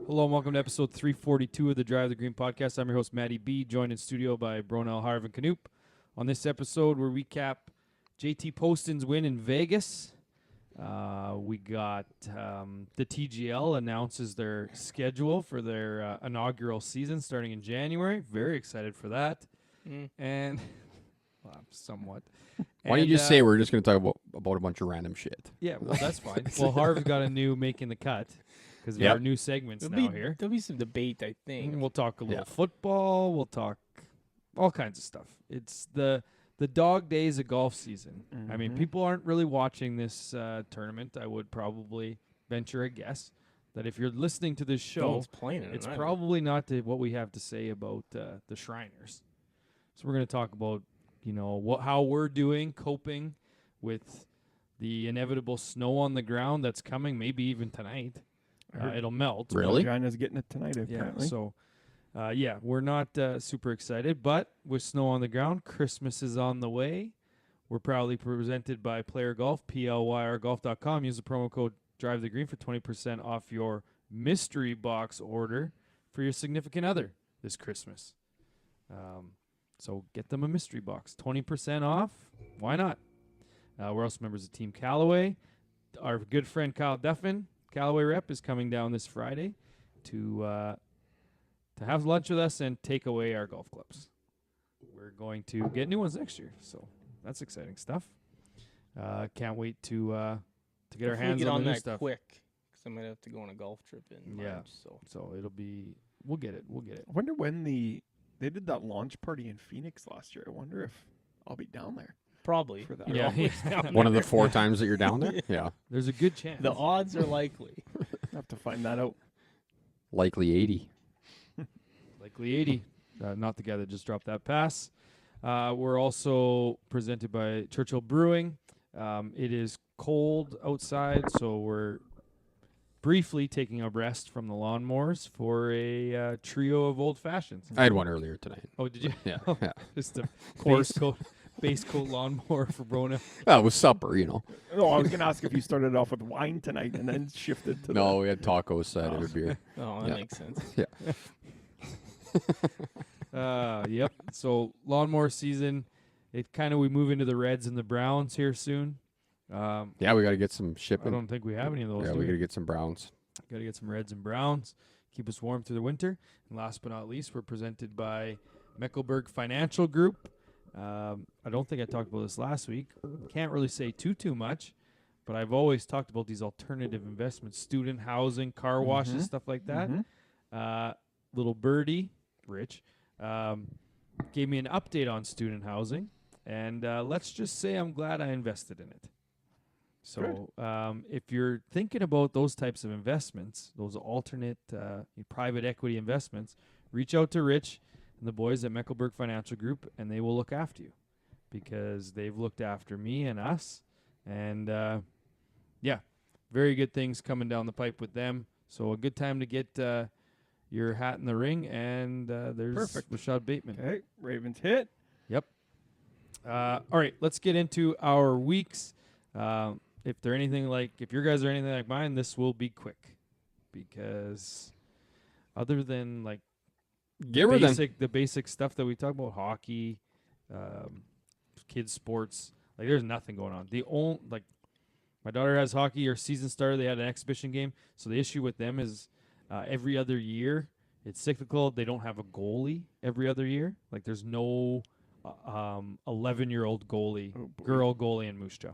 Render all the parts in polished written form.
Hello and welcome to episode 342 of the Drive the Green podcast. I'm your host, Matty B, joined in studio by Bronell, Harv, and Canoop. On this episode, we'll recap JT Poston's win in Vegas. We got the TGL announces their schedule for their inaugural season starting in January. Very excited for that. And somewhat. Why don't you just say we're just going to talk about a bunch of random shit? Yeah, well, that's fine. Well, Harv got a new making the cut because we have new segments here. There'll be some debate, I think. We'll talk a little football. We'll talk all kinds of stuff. It's the dog days of golf season. I mean, people aren't really watching this tournament. I would probably venture a guess that if you're listening to this show, it's probably not what we have to say about the Shriners. So we're going to talk about, how we're doing, coping with the inevitable snow on the ground that's coming, maybe even tonight. It'll melt. Really? China's getting it tonight, apparently. Yeah, so, we're not super excited, but with snow on the ground, Christmas is on the way. We're proudly presented by Player Golf, PLYRGolf.com. Use the promo code Drive the Green for 20% off your mystery box order for your significant other this Christmas. So get them a mystery box. 20% off. Why not? We're also members of Team Callaway. Our good friend Kyle Duffin, Callaway rep, is coming down this Friday to have lunch with us and take away our golf clubs. We're going to get new ones next year, so that's exciting stuff. Can't wait to get our hands on the new stuff. Quick, because I might have to go on a golf trip in March. So it'll be. We'll get it. I wonder when they did that launch party in Phoenix last year. I wonder if I'll be down there. Probably. For that. Yeah. One of the 4 times that you're down there? Yeah. There's a good chance. The odds are likely. I have to find that out. Likely 80. Likely 80. Not the guy that just dropped that pass. We're also presented by Churchill Brewing. It is cold outside, so we're briefly taking a rest from the lawnmowers for a trio of old fashions. I had one earlier tonight. Oh, did you? Yeah. Just a course. base coat lawnmower for Brona. Well, it was supper, No, I was going to ask if you started off with wine tonight and then shifted to No, we had tacos, side of a beer. Oh, that makes sense. Yeah. Yep. So lawnmower season. We move into the reds and the browns here soon. Yeah, we got to get some shipping. I don't think we have any of those. Yeah, we got to get some browns. Got to get some reds and browns. Keep us warm through the winter. And last but not least, we're presented by Mecklenburg Financial Group. I don't think I talked about this last week. Can't really say too much, but I've always talked about these alternative investments, student housing, car washes, stuff like that. Little birdie, Rich, gave me an update on student housing, and let's just say I'm glad I invested in it. So if you're thinking about those types of investments, those alternate private equity investments, reach out to Rich and the boys at Mecklenburg Financial Group, and they will look after you because they've looked after me and us. And, very good things coming down the pipe with them. So a good time to get your hat in the ring, and there's Rashad Bateman. Okay, Ravens hit. Yep. All right, let's get into our weeks. If your guys are anything like mine, this will be quick because other than the basic stuff that we talk about, hockey, kids sports, there's nothing going on. My daughter has hockey. Her season started. They had an exhibition game. So the issue with them is every other year it's cyclical. They don't have a goalie every other year. There's no 11-year-old girl goalie in Moose Jaw.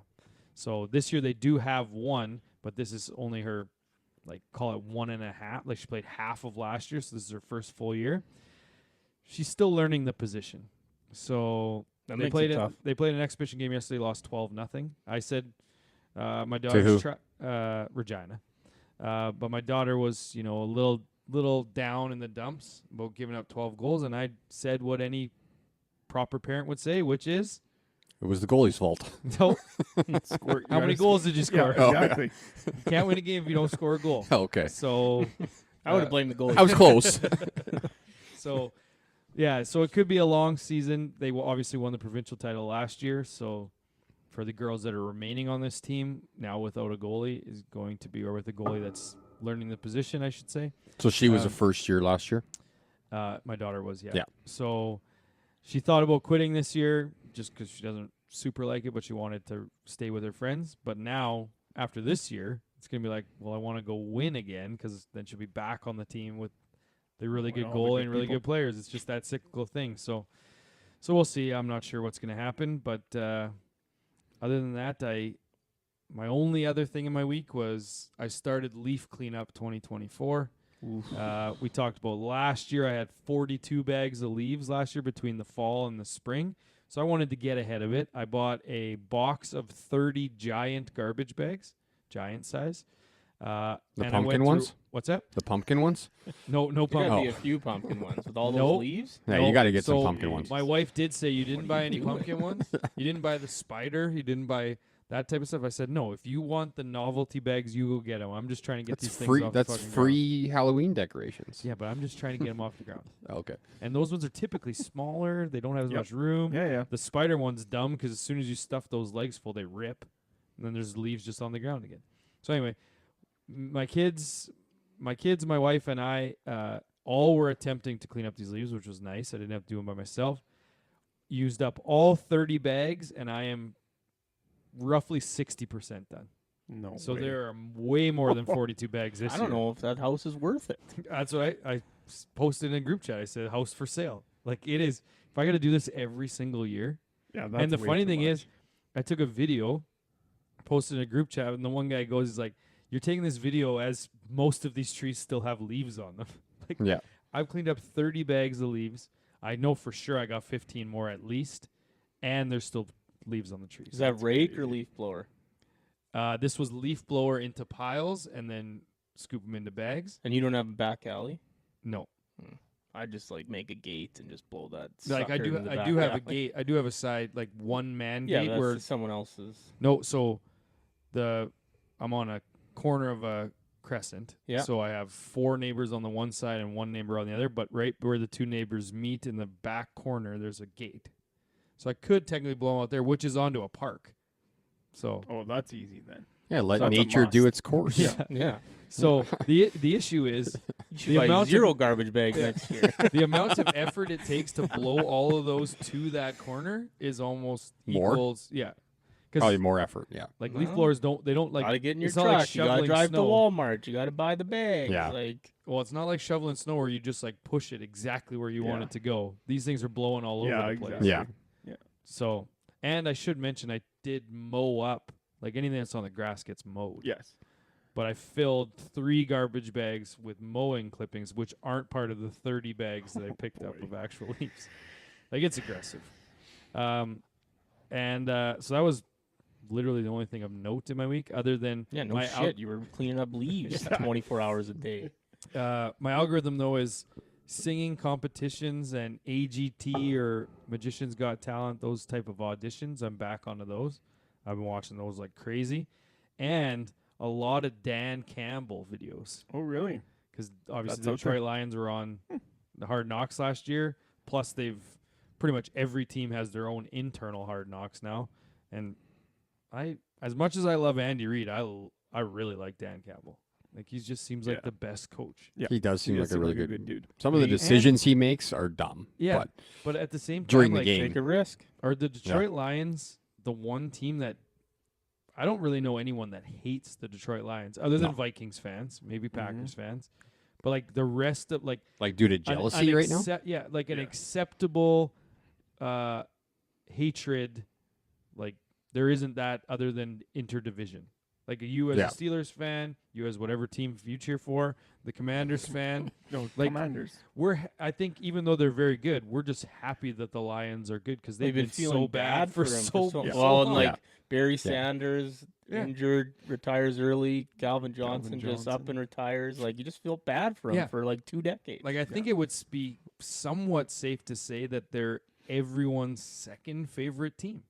So this year they do have one, but this is only her, call it 1.5. She played half of last year, so this is her first full year. She's still learning the position. So they played an exhibition game yesterday, lost 12-0. I said my daughter's Regina. But my daughter was, a little down in the dumps about giving up 12 goals, and I said what any proper parent would say, which is It was the goalie's fault. No. How many goals did you score? Yeah, exactly. You can't win a game if you don't score a goal. Okay. So I would have blamed the goalie. I was close. So it could be a long season. They obviously won the provincial title last year. So for the girls that are remaining on this team now without a goalie is going to be, or with a goalie that's learning the position, I should say. So she was a Um, first year last year. My daughter was, yeah. Yeah. So she thought about quitting this year just because she doesn't super like it, but she wanted to stay with her friends. But now, after this year, it's going to be like, well, I want to go win again because then she'll be back on the team with the really With good all the goalie good and really people. good players. It's just that cyclical thing. So we'll see. I'm not sure what's going to happen. But other than that, my only other thing in my week was I started leaf cleanup 2024. We talked about last year. I had 42 bags of leaves last year between the fall and the spring. So I wanted to get ahead of it. I bought a box of 30 giant garbage bags, giant size. The and I pumpkin went through- ones? What's that? The pumpkin ones? No There pumpkin. gotta be a few pumpkin ones with all those Nope. leaves. Yeah, No, you got to get some so pumpkin ones. My wife did say you didn't are buy you any doing? pumpkin ones. You didn't buy the spider. You didn't buy that type of stuff. I said, no, if you want the novelty bags, you go get them. I'm just trying to get That's these free. things off That's the fucking free Halloween decorations. ground. Yeah, but I'm just trying to get them off the ground. Okay. And those ones are typically smaller. They don't have as Yep. much room. Yeah. The spider one's dumb because as soon as you stuff those legs full, they rip. And then there's leaves just on the ground again. So anyway, my kids, my wife, and I all were attempting to clean up these leaves, which was nice. I didn't have to do them by myself. Used up all 30 bags, and I am roughly 60% done. No. So way. there are way more than 42 bags this I year. don't know if that house is worth it. That's what I posted in a group chat. I said, house for sale. Like, it is. If I got to do this every single year. Yeah, that's And the way funny too thing much. is, I took a video, posted in a group chat, and the one guy goes, he's like, you're taking this video as most of these trees still have leaves on them. Like, Yeah. I've cleaned up 30 bags of leaves. I know for sure I got 15 more at least, and there's still leaves on the trees. Is that rake or leaf blower? This was leaf blower into piles and then scoop them into bags. And you don't have a back alley? No. I just like make a gate and just blow that. Like I sucker do into the I back do have a alley. gate. I do have a side like one man Yeah, gate that's where someone else's. no, so I'm on a corner of a crescent. Yeah. So I have 4 neighbors on the one side and 1 neighbor on the other, but right where the 2 neighbors meet in the back corner there's a gate. So I could technically blow them out there, which is onto a park. So Oh, that's easy then. Yeah, let That's a nature do must. its course. Yeah. so the issue is You should The buy amount of- 0 garbage bags next year. the amount of effort it takes to blow all of those to that corner is almost More? equals Probably because more effort. Yeah. like leaf Well, blowers don't like gotta get in your it's truck. not like you gotta shoveling drive snow. to Walmart. You gotta buy the bags. Yeah. Like Well, it's not like shoveling snow where you just like push it exactly where you want Yeah. it to go. These things are blowing all over Yeah, the place. exactly. Yeah. So, and I should mention I did mow up. Like anything that's on the grass gets mowed. Yes. But I filled 3 garbage bags with mowing clippings, which aren't part of the 30 bags that I picked up boy. of actual leaves. Like it's aggressive. So that was literally the only thing of note in my week, other than yeah, no my shit. You were cleaning up leaves 24 hours a day. my algorithm though is singing competitions and AGT or Magicians Got Talent, those type of auditions. I'm back onto those. I've been watching those like crazy, and a lot of Dan Campbell videos Oh, really? because obviously That's the out there. Detroit Lions were on the Hard Knocks last year. Plus, they've pretty much every team has their own internal Hard Knocks now, and as much as I love Andy Reid, I really like Dan Campbell. Like he just seems like Yeah. the best coach. Yeah. He does seem He like does a really seem good. dude. Some of the And- decisions he makes are dumb. Yeah, But but at the same time, During the like, game. Take a risk. are the Detroit Lions the one team that I don't really know anyone that hates the Detroit Lions other than No. Vikings fans, maybe Packers fans, but like the rest of like like due to an- jealousy an right now. yeah, like an Yeah. acceptable hatred. Like there isn't that other than interdivision. Like you as Yeah. a Steelers fan, you as whatever team you cheer for, the Commanders fan. No, Like, Commanders. I think even though they're very good, we're just happy that the Lions are good because they've been feeling so bad for them so, so Yeah. so well. And long. like Yeah. Barry Sanders Yeah. injured, retires early. Calvin Johnson Calvin just up Johnson. and retires. Like you just feel bad for him Yeah. for like 2 decades. Like I think it would be somewhat safe to say that they're everyone's second favorite team.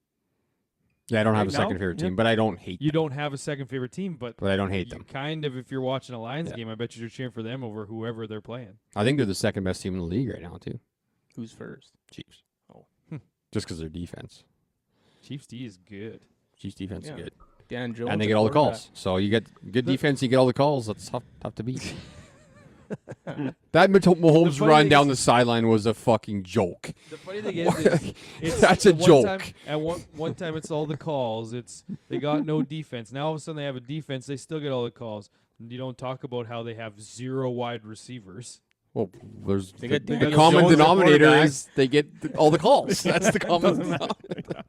Yeah, I don't have a Right second now? favorite Yeah. team, but I don't hate. You don't have a second favorite team, but But I don't hate you them. kind of, if you're watching a Lions Yeah. game, I bet you're cheering for them over whoever they're playing. I think they're the second best team in the league right now too. Who's first? Chiefs. Oh. Just because their defense. Chiefs D is good. Chiefs defense Yeah. is good. Dan Jones. and they at get all the quarterback. calls. So you get good defense, you get all the calls. That's tough to beat. That Mahomes funny run thing down is- the sideline was a fucking joke. The funny thing is it's That's a one joke. Time, at one time, it's all the calls. It's they got no defense. Now all of a sudden they have a defense. They still get all the calls. You don't talk about how they have 0 wide receivers. Well, there's They the, got the Daniel common Jones at denominator quarterback. is they get all the calls. That's the common denominator.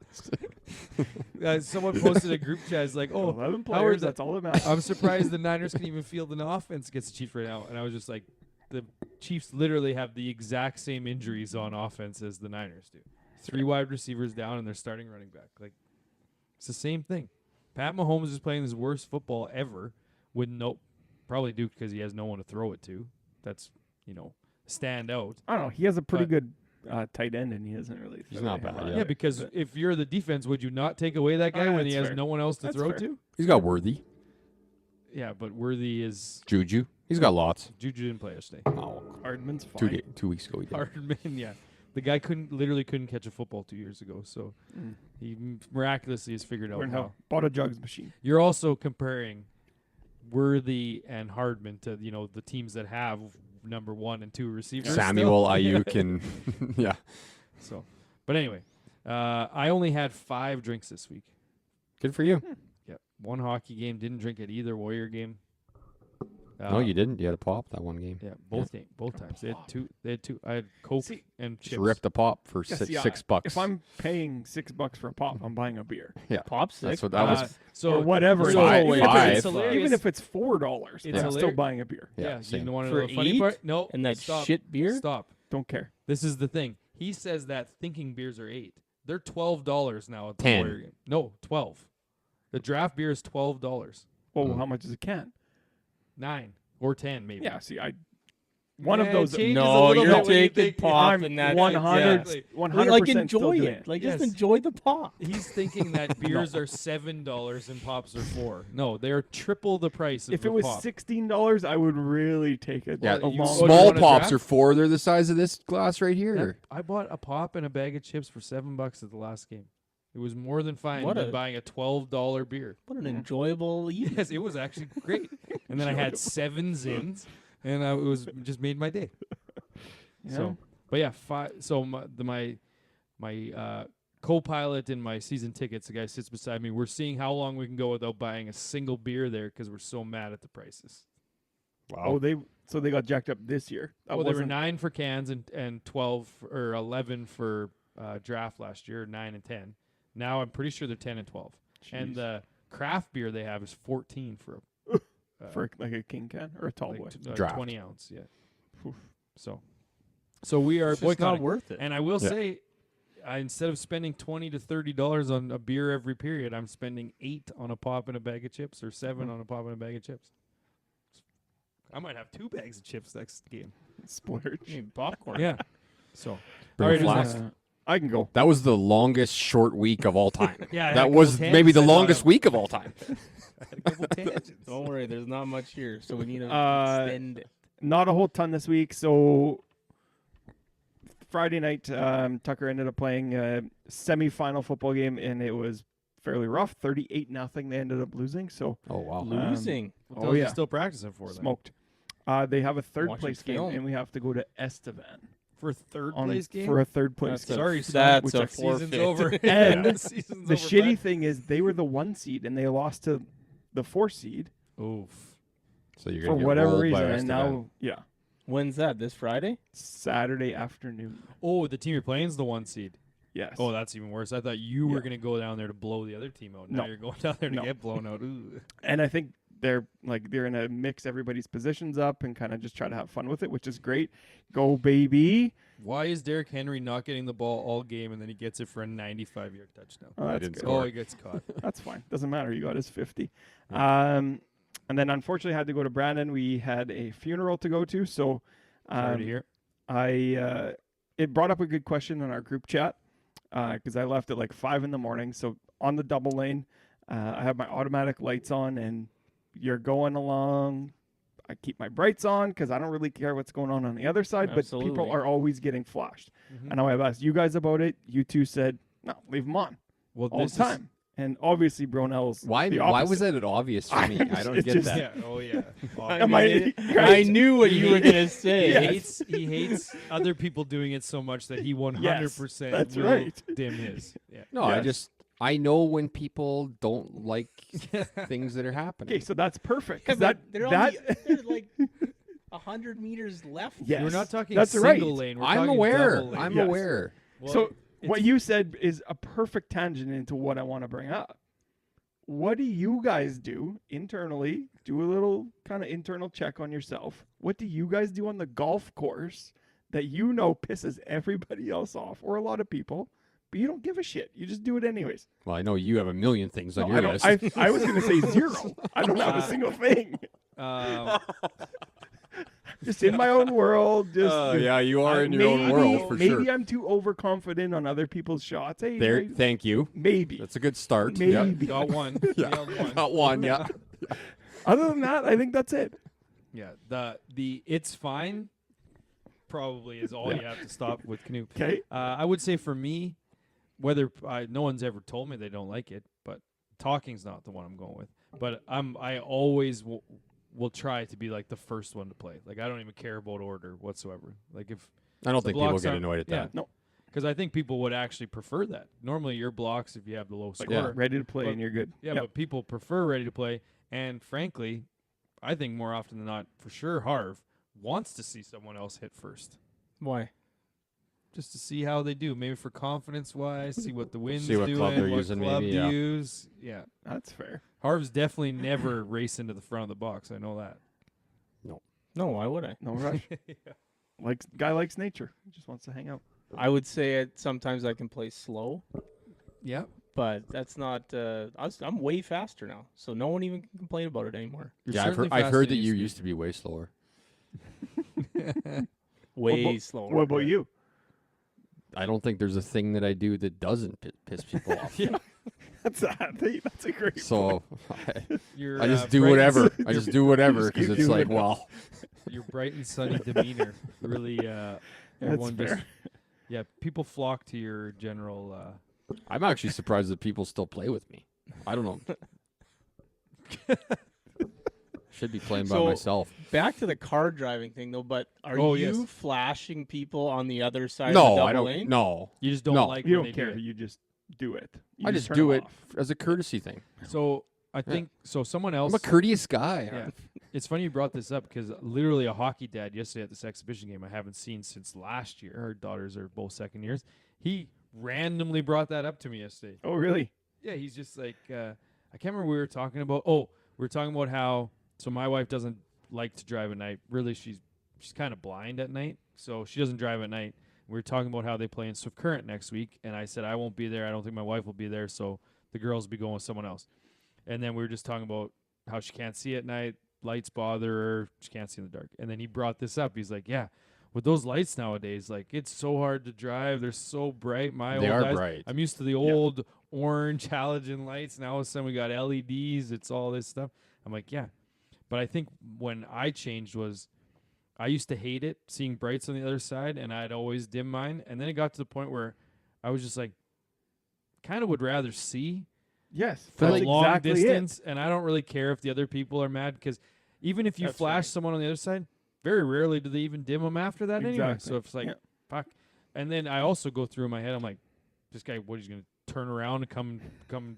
Someone posted a group chat. It's like, oh, 11 how are players. the- That's all that matters. I'm surprised the Niners can even field an offense against the Chiefs right now. And I was just like, the Chiefs literally have the exact same injuries on offense as the Niners do. 3 wide receivers down and they're starting running back. Like, it's the same thing. Pat Mahomes is playing his worst football ever with probably Duke because he has no one to throw it to. That's, stand out. I don't know. He has a pretty But- good tight end, and he doesn't really. He's throw not the hammer bad, at Yeah, it, because but- if you're the defense, would you not take away that guy when he that's has fair. no one else to That's throw fair. to? He's got Worthy, Yeah, but Worthy is Juju. He's got lots. Juju didn't play yesterday. Oh, Hardman's fine. 2 weeks ago he did. Hardman, yeah. The guy literally couldn't catch a football 2 years ago, so Mm. he miraculously has figured out Learn how. how. Bought a jugs machine. You're also comparing Worthy and Hardman to the teams that have number 1 and 2 receivers. Samuel still. Ayuk and yeah. So, but anyway, I only had 5 drinks this week. Good for you. Yeah, 1 hockey game. Didn't drink at either Warrior game. No, you didn't. You had a pop that one game. Yeah, both times. They had two. I had Coke See, and Just chips. ripped a pop for Yes, six, yeah, $6. If I'm paying $6 for a pop, I'm buying a beer. Pop That's six. what that was. So Or whatever. So Five- even, five. If it's hilarious, Even if it's $4, It's I'm still hilar- buying a beer. yeah, same. you want to For know the funny 8? part? No, And that stop, shit beer? Stop. Don't care. This is the thing. He says that thinking beers are 8. They're $12 now at the 10. Warrior game. No, 12. The draft beer is $12. Well, how much is a can? 9 or 10 maybe. Yeah, see, one of Yeah, those. it changes a No, little you're bit when you taking think- pop I'm and that. 100, Exactly. 100% Like still enjoy doing it. Like Yes. just enjoy the pop. He's thinking that beers are $7 and pops are 4. No, they are triple the price of If the it was pop. $16, I would really take it. Yeah, a you- long Oh, do you small want a pops draft? are 4. They're the size of this glass right here. That- I bought a pop and a bag of chips for $7 at the last game. It was more than fine What than a- ball $12 beer. What an enjoyable evening. Yes, it was actually great. And then I had 7 zins, and it was just made my day. Yeah. So, but yeah, 5. So my co-pilot in my season tickets, the guy sits beside me. We're seeing how long we can go without buying a single beer there because we're so mad at the prices. Oh, they got jacked up this year. That Well, they were wasn't- 9 for cans and 12 or 11 for draft last year, 9 and 10. Now I'm pretty sure they're 10 and 12. And Jeez. the craft beer they have is 14 for for like a king can or a tall boy. Draft. 20 ounce. Yeah. Oof. So we are It's just not boycotting. worth it. And I will Yeah. say, instead of spending $20 to $30 on a beer every period, I'm spending 8 on a pop and a bag of chips, or 7 on a pop and a bag of chips. I might have 2 bags of chips next game. Splurge. I mean, popcorn. Yeah. So Bring All a right, flask. I can go. That was the longest short week of all time. Yeah, I had a that couple was tangents maybe the I thought longest of. week of all time. a couple tangents. Don't worry, there's not much here, so we need to extend it. Not a whole ton this week. So Friday night, Tucker ended up playing a semifinal football game, and it was fairly rough. 38-0. They ended up losing. So Oh wow. Losing. What Oh, else are you yeah. still practicing for then? smoked. They have a third Watching place game, film. and we have to go to Estevan For a third on place game? for a third place That's game. a- Sorry, son, that's which a our season's forfeit. over. And The season's The over, shitty bud. thing is they were the 1 seed, and they lost to the 4 seed Oof. So you're for gonna get whatever rolled reason. by And Estevan. now, yeah, When's that? This Friday? Saturday afternoon. Oh, the team you're playing is the 1 seed. Yes. Oh, that's even worse. I thought you were Yeah. going to go down there to blow the other team out. Now No. you're going down there to No. get blown out. Ooh. And I think they're in a mix everybody's positions up and kind of just try to have fun with it, which is great. Go baby. Why is Derrick Henry not getting the ball all game and then he gets it for a 95-yard touchdown? Oh, that's didn't good. score. Oh, he gets caught. That's fine. Doesn't matter. You got his 50. Yeah. And then unfortunately had to go to Brandon. We had a funeral to go to. So Sorry to hear. it brought up a good question in our group chat because I left at like 5 a.m. So on the double lane, I have my automatic lights on and you're going along. I keep my brights on because I don't really care what's going on the other side, but people Absolutely. are always getting flashed. Mhm. I know I've asked you guys about it. You two said, no, leave them on Well, all this the time. And obviously, Bronell's Why the was opposite. that obvious for me? I don't It's get just- that. Yeah. Oh yeah. Am I I right? knew what you were gonna say. He hates other people doing it so much that he 100% that's will right. dim his. Yeah. No, Yes. I know when people don't like things that are happening. Okay, so that's perfect. Yeah, 'cause but that they're that they're like 100 meters left. yes, We're not talking that's single right. lane. We're I'm talking aware. double lane. I'm Yes. aware. Well, So it's- what you said is a perfect tangent into what I want to bring up. What do you guys do internally? Do a little kind of internal check on yourself. What do you guys do on the golf course that you know pisses everybody else off or a lot of people, but you don't give a shit? You just do it anyways. Well, I know you have a million things on No, your I list. don't. I was going to say zero. I don't have a single thing. Just in my own world. Just yeah, you are in your own maybe- world for maybe sure. I'm too overconfident on other people's shots. Hey, There, I- thank you. maybe. That's a good start. Yeah. Maybe. got one. Nailed one. Got one. Yeah. Other than that, I think that's it. Yeah. The it's fine probably is all you have to stop with canoe. Okay. I would say for me, whether no one's ever told me they don't like it, but talking's not the one I'm going with. But I always will try to be like the first one to play. Like I don't even care about order whatsoever. Like if I don't the think people blocks get aren't- annoyed at yeah, that. No. because I think people would actually prefer that. Normally, your blocks if you have the low Like, score. ready to play But- and you're good. Yeah, Yep. but people prefer ready to play. And frankly, I think more often than not, for sure, Harv wants to see someone else hit first. Why? Just to see how they do. Maybe for confidence wise, see what the wind's See what doing, club they're what using club maybe, to yeah. use. Yeah. That's fair. Harv's definitely never race into the front of the box. I know that. No, why would I? No rush. Like guy likes nature. He just wants to hang out. I would say sometimes I can play slow, Yeah. but that's not. I'm way faster now, so no one even can complain about it anymore. Yeah, I've heard that you used to be way slower. Way slower. What about you? I don't think there's a thing that I do that doesn't piss people off. That's a great. So Your, I just bright do and whatever. s- I just do whatever Just because keep it's doing like, it. well, Your bright and sunny demeanor really. Everyone just. fair. Yeah, people flock to your general. I'm actually surprised that people still play with me. I don't know. Should be playing by So- myself. Back to the car driving thing though, but are Oh, you yes. flashing people on the other side of the No, double I don't. lane? No, You just don't No. like You when don't they care. do it. You just do it. You I just turn do them it off. as a courtesy thing. So I think so. Someone else. I'm a courteous guy. Yeah. It's funny you brought this up because literally a hockey dad yesterday at this exhibition game I haven't seen since last year. Our daughters are both second years. He randomly brought that up to me yesterday. Oh, really? Yeah, he's just like, I can't remember what we were talking about. Oh, we were talking about how, so my wife doesn't like to drive at night. Really, she's kind of blind at night, so she doesn't drive at night. We were talking about how they play in Swift Current next week, and I said I won't be there. I don't think my wife will be there, so the girls will be going with someone else. And then we were just talking about how she can't see at night, lights bother her, she can't see in the dark. And then he brought this up. He's like, yeah, with those lights nowadays, like it's so hard to drive. They're so bright. They old are eyes- bright. I'm used to the old orange halogen lights. Now all of a sudden we got LEDs. It's all this stuff. I'm like, yeah. But I think when I changed was I used to hate it, seeing brights on the other side, and I'd always dim mine. And then it got to the point where I was just like, kind of would rather see Yes. for That's a long exactly distance, and I don't really care if the other people are mad because even if you That's flash right. someone on the other side, very rarely do they even dim them after that anyway. Exactly. So if it's like, Yeah. fuck. And then I also go through in my head, I'm like, this guy, what, he's going to turn around and come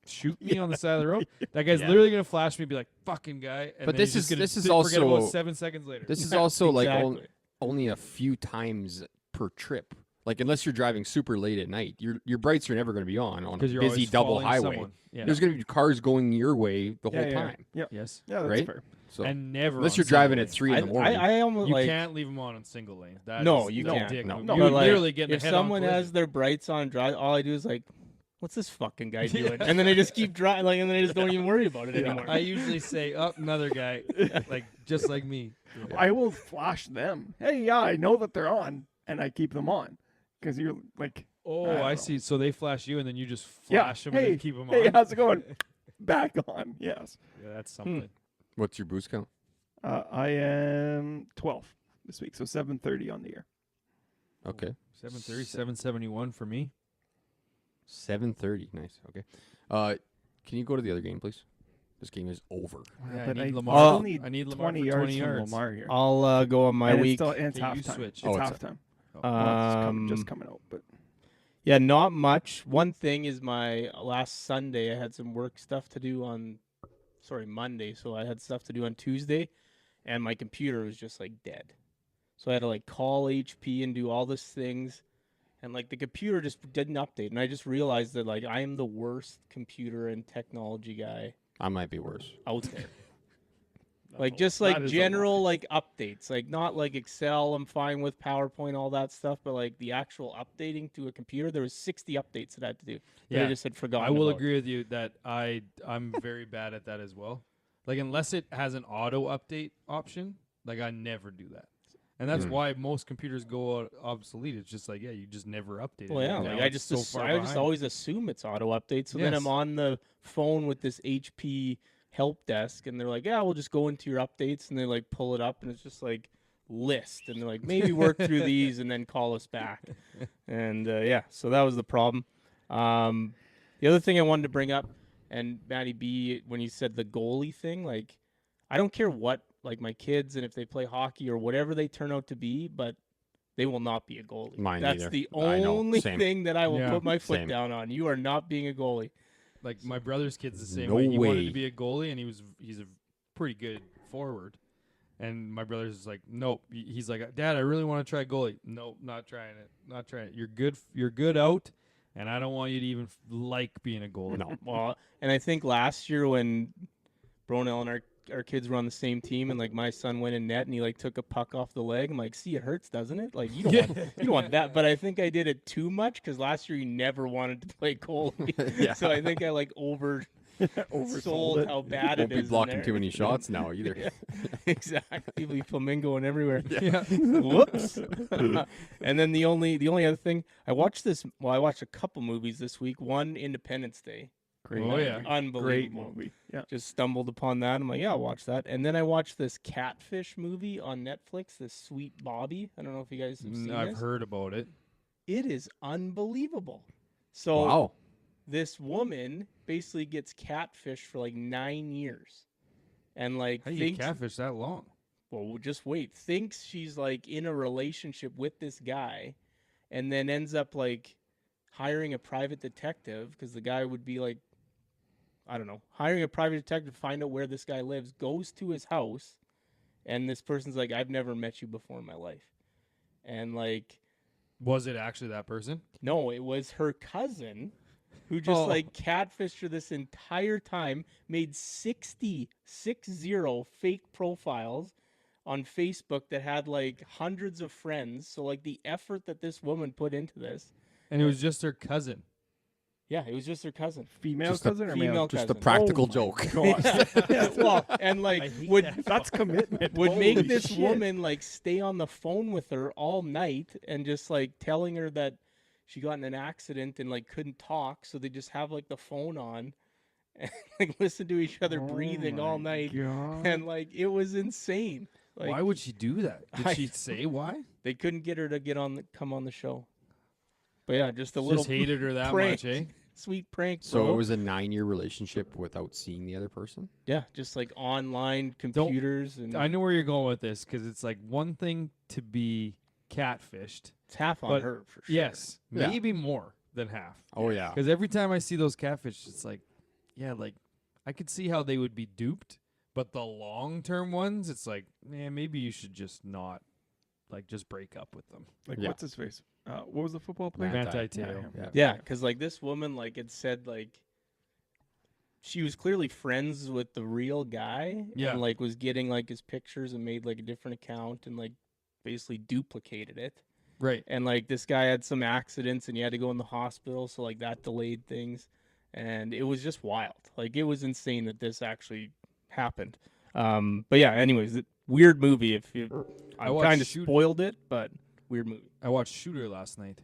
shoot me on the side of the road? That guy's Yeah. literally going to flash me and be like, fucking guy. And But then this he's just is- gonna this is forget about also- 7 seconds later. This is Yeah, also like exactly. only a few times per trip. Like unless you're driving super late at night, your brights are never going to be on a 'Cause you're busy always double following highway. someone. Yeah. There's going to be cars going your way the Yeah, whole yeah, time. Yeah. Yes. Yeah, that's Right? fair. So And never unless on you're driving single at lane. 3 in the morning. I almost You like can't leave them on single lane. That No, is you no can't. dick No. move. No. You're But, like, literally getting if a head-on someone collision. has their brights on drive, all I do is like, what's this fucking guy doing? And then I just keep driving, like, and then I just don't even worry about it anymore. I usually say, up another guy, like just like me. I will flash them. Hey, yeah, I know that they're on, and I keep them on because you're like, Oh, I I don't see. So they flash you, and then you just yeah, flash them hey, and then keep them hey, on. how's it going? Back on. Yes. Yeah, that's something. What's your boost count? I am 12 this week, so 7:30 on the year. Okay. 730, 771 for me. 7:30. Nice. Okay. Can you go to the other game, please? This game is over. Yeah, but I need I Lamar. still need I need Lamar 20 for yards 20 from yards. Lamar here. I'll go on my and week. It's Okay, you halftime. switch. It's Oh, it's halftime. Oh. Well, it's just coming out, but Yeah, not much. One thing is my last Sunday, I had some work stuff to do on, Monday. So I had stuff to do on Tuesday, and my computer was just like dead. So I had to like call HP and do all these things, and like the computer just didn't update. And I just realized that like I am the worst computer and technology guy I might be worse. out there. That's Like a- just that like is a general lie. like updates, like not like Excel. I'm fine with PowerPoint, all that stuff, but like the actual updating to a computer, there was 60 updates that I had to do. That I just had forgotten. I will about. agree with you that I'm very bad at that as well. Like unless it has an auto update option, like I never do that. And that's Mm. why most computers go obsolete. It's just like, yeah, you just never update it. Well, yeah, And like now I it's just so far I just behind. always assume it's auto update. So then Yes. I'm on the phone with this HP help desk, and they're like, "Yeah, we'll just go into your updates," and they like pull it up, and it's just like list, and they're like, "Maybe work through these and then call us back." And yeah, so that was the problem. The other thing I wanted to bring up, and Matty B, when you said the goalie thing, like I don't care what like my kids and if they play hockey or whatever they turn out to be, but they will not be a goalie. Mine That's neither. the I know. only Same. thing that I will Yeah. put my foot Same. down on. You are not being a goalie. Like my brother's kid's the same No way. He wanted way. to be a goalie, and he's a pretty good forward. And my brother's just like, nope. He's like, Dad, I really want to try goalie. Nope, not trying it. Not trying it. You're good. You're good out, and I don't want you to even like being a goalie. No. Well, and I think last year when Bronell and our kids were on the same team, and like my son went in net and he like took a puck off the leg. I'm like, see, it hurts, doesn't it? Like you don't want that. But I think I did it too much because last year he never wanted to play goalie. Yeah. So I think I like oversold Oversold it. how bad Won't it be is. in blocking there. too many shots now either. Yeah, exactly. Be flamingoing everywhere. Yeah. Whoops. And then the only other thing I watched I watched a couple movies this week. One, Independence Day. Great. Oh, yeah. movie. Unbelievable. Great movie. Yeah. Just stumbled upon that. I'm like, yeah, I'll watch that. And then I watched this Catfish movie on Netflix, this Sweet Bobby. I don't know if you guys have seen I've this. heard about it. It is unbelievable. So Wow. this woman basically gets catfished for like 9 years. And like How do you thinks, catfish that long? well, just wait. Thinks she's like in a relationship with this guy, and then ends up like hiring a private detective because the guy would be like, I don't know, hiring a private detective to find out where this guy lives, goes to his house, and this person's like, I've never met you before in my life. And like, Was it actually that person? no, it was her cousin who just Oh. like catfished her this entire time, made 60 fake profiles on Facebook that had like hundreds of friends. So like the effort that this woman put into this. And it was just her cousin. Yeah, it was just her cousin. Female Just a cousin or female male? Just a cousin. practical Oh my joke. God. Well, and like I hate would that. That's commitment. would Holy make this shit. woman like stay on the phone with her all night and just like telling her that she got in an accident and like couldn't talk, so they just have like the phone on and like listen to each other Oh breathing all my night, God. and like it was insane. Like Why would she do that? Did I- she say why? they couldn't get her to come on the show. But yeah, just a Just little hated her that prank. much, eh? sweet prank. So bro. it was a 9-year relationship without seeing the other person? yeah, just like online computers and I know where you're going with this because it's like one thing to be catfished. it's half on but her for sure. Yes, Yeah. maybe more than half. Oh, yeah. Because every time I see those catfish, it's like, yeah, like I could see how they would be duped, but the long-term ones, it's like, man, maybe you should just not, like, just break up with them. Like, Yeah. what's his face? What was the football player? Manti. Manti Te'o. Yeah. Yeah, because like this woman, like it said, like she was clearly friends with the real guy, Yeah. and like was getting like his pictures and made like a different account and like basically duplicated it. Right. And like this guy had some accidents and he had to go in the hospital, so like that delayed things, and it was just wild. Like it was insane that this actually happened. But yeah, anyways, weird movie. If you, I watched kind of Shoot- spoiled it, but weird movie. I watched Shooter last night.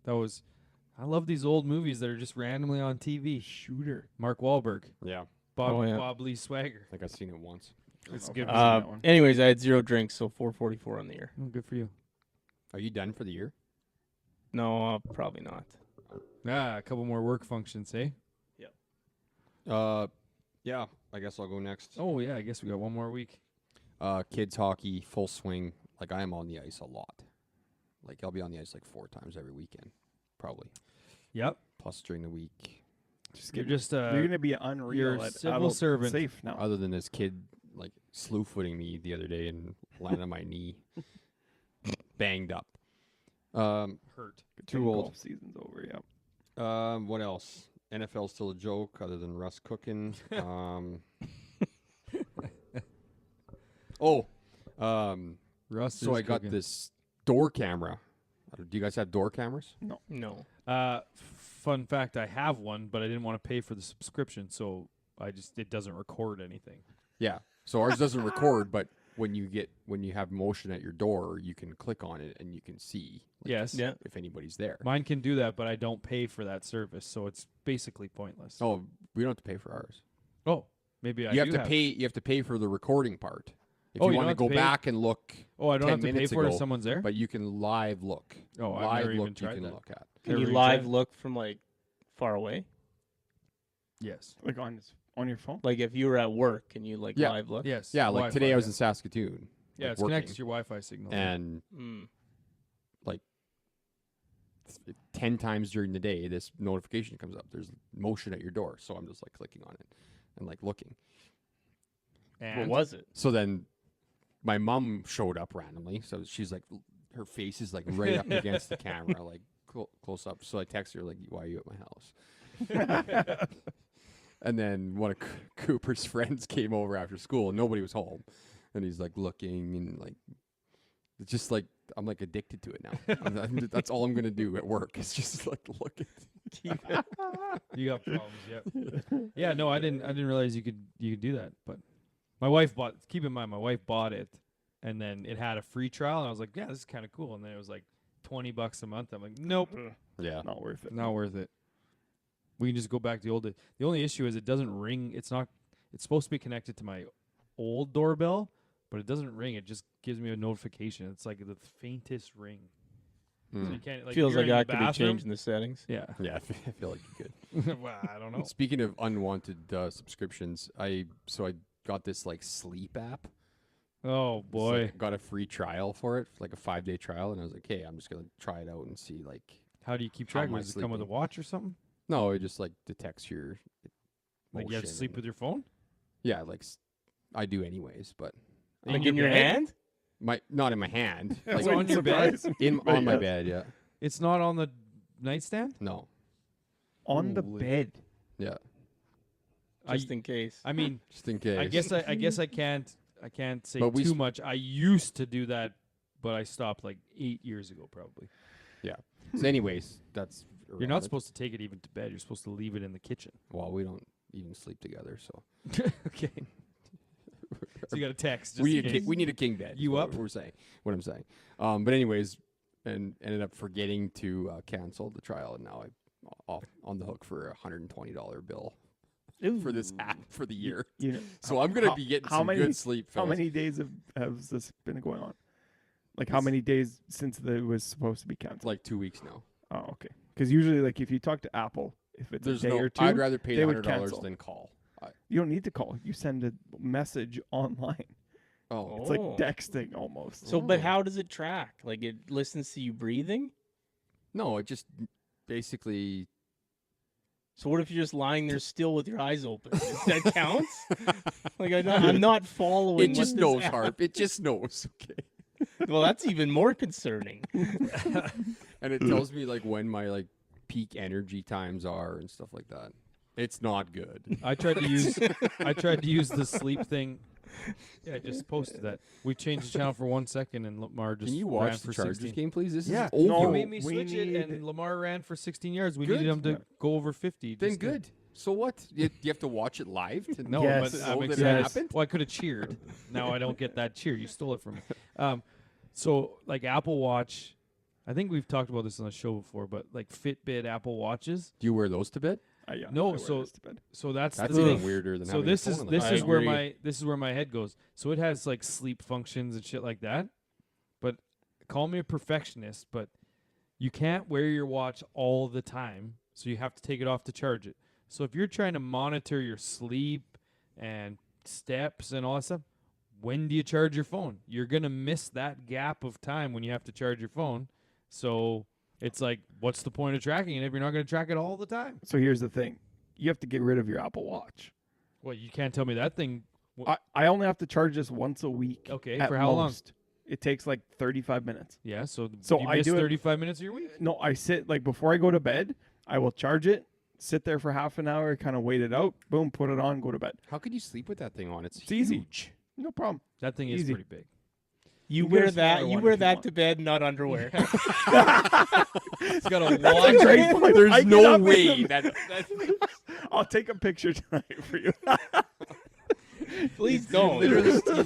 I love these old movies that are just randomly on TV. Shooter. Mark Wahlberg, Yeah. Bob, Oh, yeah. Bob Lee Swagger. I think I've seen it once. It's know good. if I've seen that one. Anyways, I had 0 drinks, so 4:44 on the year. Oh, good for you. Are you done for the year? No, probably not. Ah, a couple more work functions, eh? Yeah, I guess I'll go next. Oh yeah, I guess we got one more week. Kids hockey, full swing. Like I am on the ice a lot. Like I'll be on the ice like 4 times every weekend, probably. Yep. Plus during the week. You're just You're gonna be unreal you're at civil adult servant. safe now. Other than this kid like slew footing me the other day and landed on my knee, banged up. hurt. Too old. Golf season's over. Yeah. What else? NFL's still a joke other than Russ cooking. Russ. So is I got cooking. this door camera. Do you guys have door cameras? No. Fun fact: I have one, but I didn't want to pay for the subscription, so it doesn't record anything. Yeah. So ours doesn't record, but when you have motion at your door, you can click on it and you can see Yes. Yeah. if anybody's there. Mine can do that, but I don't pay for that service, so it's basically pointless. Oh, we don't have to pay for ours. Oh, maybe I You have do to pay. You have to pay for the recording part. If Oh, you you want to don't have go to pay? back and look, Oh, I don't 10 have to pay minutes for it if ago, someone's there. but you can live look. Oh, I've live never even look. You tried can that. look at. Can Never you even live tried it. look from like far away? Yes. Like on your phone. Like if you were at work and you like Yeah. live look? Yes. Yeah, like today I was Wi-Fi, in Saskatoon. yeah, like, it's connected working, to your Wi-Fi signal. and Mm. 10 times during the day, this notification comes up. There's motion at your door, so I'm just like clicking on it and like looking. What And was it? So then my mom showed up randomly. So she's like, her face is like right up against the camera, like close up. So I text her like, "Why are you at my house?" And then one of Cooper's friends came over after school, and nobody was home. And he's like looking, and like it's just like I'm like addicted to it now. That's all I'm gonna do at work. It's just like look at. you got problems. Yeah. Yeah. No, I didn't realize you could do that. But my wife bought. Keep in mind, my wife bought it, and then it had a free trial, and I was like, yeah, this is kind of cool. And then it was like $20 a month. I'm like, nope, Yeah. Not worth it. not worth it. We can just go back to the old days. The only issue is it doesn't ring. It's not. It's supposed to be connected to my old doorbell, but it doesn't ring. It just gives me a notification. It's like the faintest ring. So you can't, Feels you're like in the that could be bathroom. changed in the settings. Yeah. Yeah, I feel like you could. Well, I don't know. Speaking of unwanted subscriptions, I got this like sleep app. Oh It's boy. like, got a free trial for it, like a 5-day trial, and I was like, hey, I'm just gonna try it out and see like. How do you keep How track? am I Does it come with a sleeping? watch or something? No, it just like detects your. Like you have to motion sleep and- with your phone? Yeah, like I do anyways, but Like in your hand? not in my hand, like It's on your bed? on my Yes. bed. Yeah, It's not on the nightstand? no, On the Holy- bed. yeah, Just in case. I mean, just in case. I guess I can't say But we too s- much. I used to do that, but I stopped like 8 years ago probably. So anyways, that's. You're not irrelevant. supposed to take it even to bed. You're supposed to leave it in the kitchen. Well, we don't even sleep together, so Okay. So you got a text. Just we in need case. we need a king bed. You is what up? We're saying what I'm saying. But anyways, and ended up forgetting to cancel the trial, and now I'm off on the hook for a $120 bill for this app for the year. You know, So I'm gonna be getting some good sleep. How fellas. many days has this been going on? Like how many days since it was supposed to be canceled? Like 2 weeks now. Oh, okay. Because usually, like if you talk to Apple, if it's There's a day no. or two, I'd rather pay they the would $100 cancel. than call. You don't need to call. You send a message online. Oh, It's like Oh. texting almost. So, but how does it track? Like it listens to you breathing? no! It just basically. So what if you're just lying there still with your eyes open? That counts? Like I'm not following. It what just this knows, app- Harp. It just knows. Okay. Well, that's even more concerning. And it tells me like when my like peak energy times are and stuff like that. It's not good. I tried to use the sleep thing. Yeah, I just posted that. We changed the channel for 1 second, and Lamar just Can you ran watch for the Chargers 16. game, please? This Yeah, is over. No, you made me we switch it, need- and Lamar ran for 16 yards. We Good. needed him to Yeah. go over 50. Then just to- good. So what? You have to watch it live to No, Yes. but know I'm that it excited. happened? Well, I could have cheered. Now I don't get that cheer. You stole it from me. So like Apple Watch, I think we've talked about this on the show before, but like Fitbit, Apple Watches. Do you wear those to bed? Yeah, No, I wear so- this to bed. So that's That's the even thing. weirder than So having a this phone is on the this back. is I where agree. this is where my head goes. So it has like sleep functions and shit like that. But call me a perfectionist, but you can't wear your watch all the time, so you have to take it off to charge it. So if you're trying to monitor your sleep and steps and all that stuff, when do you charge your phone? You're going to miss that gap of time when you have to charge your phone. So it's like, what's the point of tracking it if you're not going to track it all the time? So here's the thing. You have to get rid of your Apple Watch. Well, you can't tell me that thing. I only have to charge this once a week. Okay, at for how long? most. It takes like 35 minutes. Yeah, so you I miss do it- 35 minutes of your week? No, I sit like before I go to bed, I will charge it, sit there for half an hour, kind of wait it out, boom, put it on, go to bed. How could you sleep with that thing on? It's easy. huge. No problem. That thing is Easy. pretty big. You You get a wear that. smaller You one wear if you that want. to bed, not underwear. It's got a That's a watch. great point. I There's get no up in way the- that I'll take a picture tonight for you. Please You don't.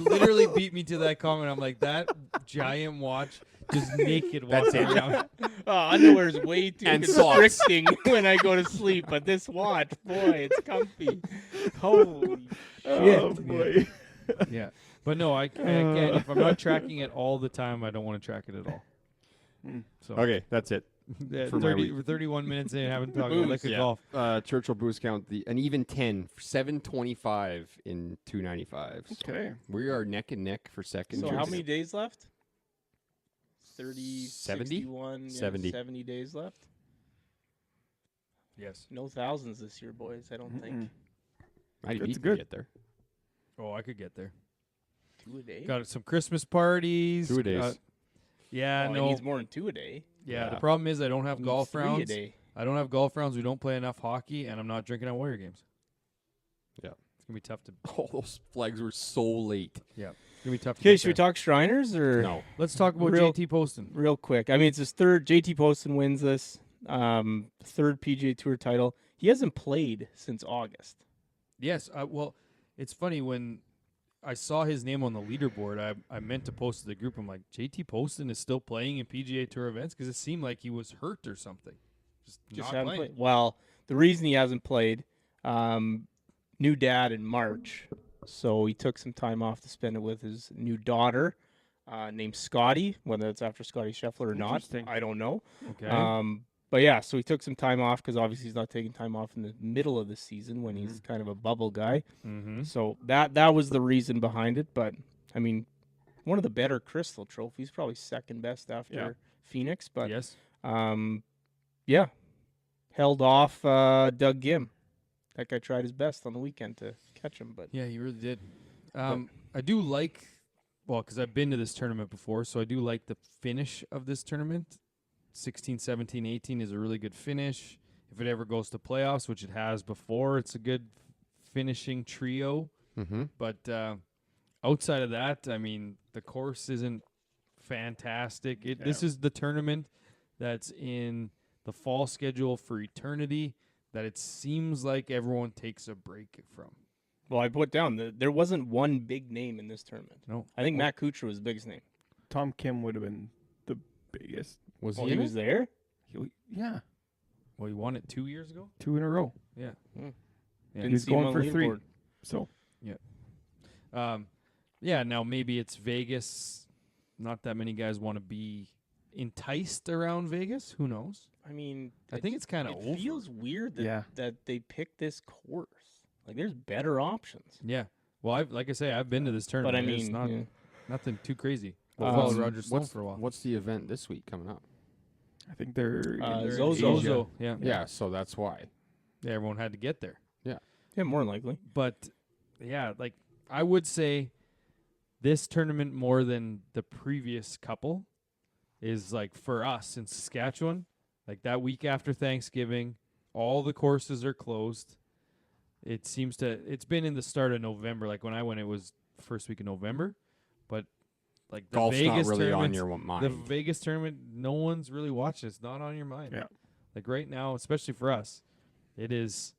literally beat me to that comment. I'm like, that giant watch, just naked That's walking it. around. Underwear is way too And socks. constricting when I go to sleep, but this watch, boy, it's comfy. Holy Oh shit. boy. Yeah. But no, I can't. If I'm not tracking it all the time, I don't want to track it at all. So Okay, that's it. yeah, for my 30, we're 31 minutes in, haven't talked about Booze, liquor Yeah. golf. Churchill boost count an even 10, 725 in 295s. Okay. We are neck and neck for second. So how many days left? 30, 70? 61, yeah, 70. 70 days left. Yes. No thousands this year, boys. I don't think. Mm-mm. I That's need to good. get there. Oh, I could get there. 2 a day. Got some Christmas parties. 2 days. Yeah, Oh, it no. needs more than 2 a day. Yeah, the Yeah. problem is I don't have It golf needs 3 a rounds. day. I don't have golf rounds. We don't play enough hockey, and I'm not drinking at Warrior games. Yeah. It's gonna be tough to. All those flags were so late. It's gonna be tough. To Okay, get should we there. talk Shriners or No. Let's talk about Real- JT Poston. real quick? I mean, it's his third. JT Poston wins this third PGA Tour title. He hasn't played since August. Yes. Well, it's funny when I saw his name on the leaderboard. I meant to post to the group. I'm like, JT Poston is still playing in PGA Tour events because it seemed like he was hurt or something. Just not haven't playing. played. Well, the reason he hasn't played, new dad in March, so he took some time off to spend it with his new daughter, named Scotty. Whether it's after Scotty Scheffler or not, Interesting. I don't know. Okay. But yeah, so he took some time off because obviously he's not taking time off in the middle of the season when Mm-hmm. he's kind of a bubble guy. mm-hmm. So that was the reason behind it. But I mean, one of the better Crystal trophies, probably second best after Yeah. Phoenix. But Yes. yeah, held off Doug Gim. That guy tried his best on the weekend to catch him, but Yeah, he really did. I do like, well, because I've been to this tournament before, so I do like the finish of this tournament. 16, 17, 18 is a really good finish. If it ever goes to playoffs, which it has before, it's a good finishing trio. Mm-hmm. But outside of that, I mean, the course isn't fantastic. This is the tournament that's in the fall schedule for eternity that it seems like everyone takes a break from. well, I put down there wasn't one big name in this tournament. No. I think Matt Kuchar was the biggest name. Tom Kim would have been the biggest. Was Oh, he? he in was it? there. Yeah, Well, he won it 2 years ago. 2 in a row. Yeah. Hmm. Yeah. Didn't He's see him going on for the 3. leaderboard. So Yeah, now maybe it's Vegas. Not that many guys want to be enticed around Vegas. Who knows? I mean, I think it's kind of it over. feels weird that, Yeah. that they picked this course. Like, there's better options. Yeah. Well, like I say, I've been to this tournament. But I It's mean, not yeah. nothing too crazy. I Um, followed Roger Stone What's for a while. What's the event this week coming up? I think they're Uh, in They're in Zozo. Zozo. Yeah. Yeah, so that's why. Yeah, everyone had to get there. Yeah, more than likely. But yeah, like I would say this tournament more than the previous couple is like for us in Saskatchewan, like that week after Thanksgiving, all the courses are closed. It seems it's been in the start of November. Like when I went, it was first week of November, but like the Golf's Vegas not really on tournaments- your mind. the Vegas tournament, no one's really watching. It's not on your mind. Yeah. Like right now, especially for us, it is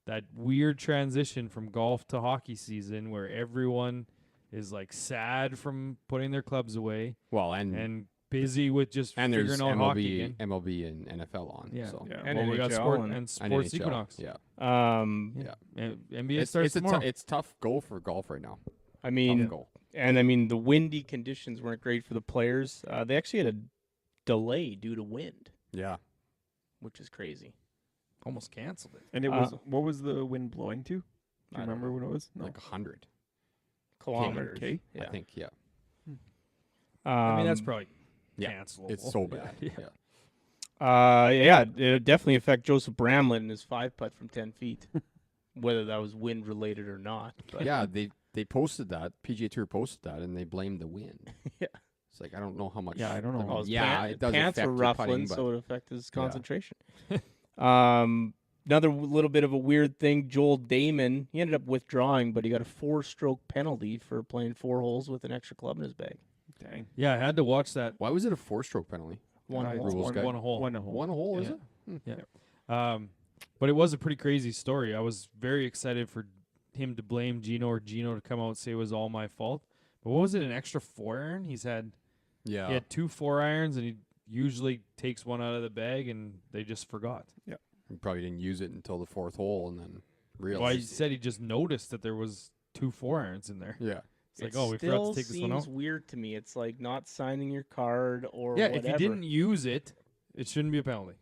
that weird transition from golf to hockey season where everyone is like sad from putting their clubs away well, and and busy with just there's figuring out hockey again. MLB and NFL on. Yeah. So. Yeah. And well, we got NHL sport and- and And sports NHL, equinox. Yeah. Yeah. And NBA starts tomorrow. It's tough go for golf right now. I mean, Tough go. and I mean the windy conditions weren't great for the players. They actually had delay due to wind, Yeah. which is crazy. Almost canceled it. And it was what was the wind blowing to? Do I you don't remember know. what it was? No. Like 100. Kilometers. K? Yeah. I think, yeah. I mean, that's Um, probably Yeah, cancelable. It's so bad. Yeah. Yeah. it definitely affect Joseph Bramlett and his 5-putt from 10 feet, whether that was wind related or not. But Yeah, they posted that. PGA Tour posted that, and they blamed the wind. Yeah. It's like, I don't know how much. Yeah, I don't know. Oh, his Yeah, it does pants affect were your ruffling, putting, so it affected his Yeah. concentration. Another little bit of a weird thing, Joel Damon, he ended up withdrawing, but he got a 4-stroke penalty for playing 4 holes with an extra club in his bag. Dang. Yeah, I had to watch that. Why was it a 4-stroke penalty? One It's hole. Rules guy. One hole. One a hole. One hole, is Yeah. it? But it was a pretty crazy story. I was very excited for him to blame Gino or Gino to come out and say it was all my fault. But what was it? An extra 4-iron? He Yeah. had 2 4-irons, and he usually takes one out of the bag, and they just forgot. He probably didn't use it until the 4th hole, and then realized. Well, he said he just noticed that there was 2 4-irons in there. Yeah. It's like, oh, we forgot to take this one out. It seems weird to me. It's like not signing your card or Yeah, whatever. if you didn't use it, it shouldn't be a penalty.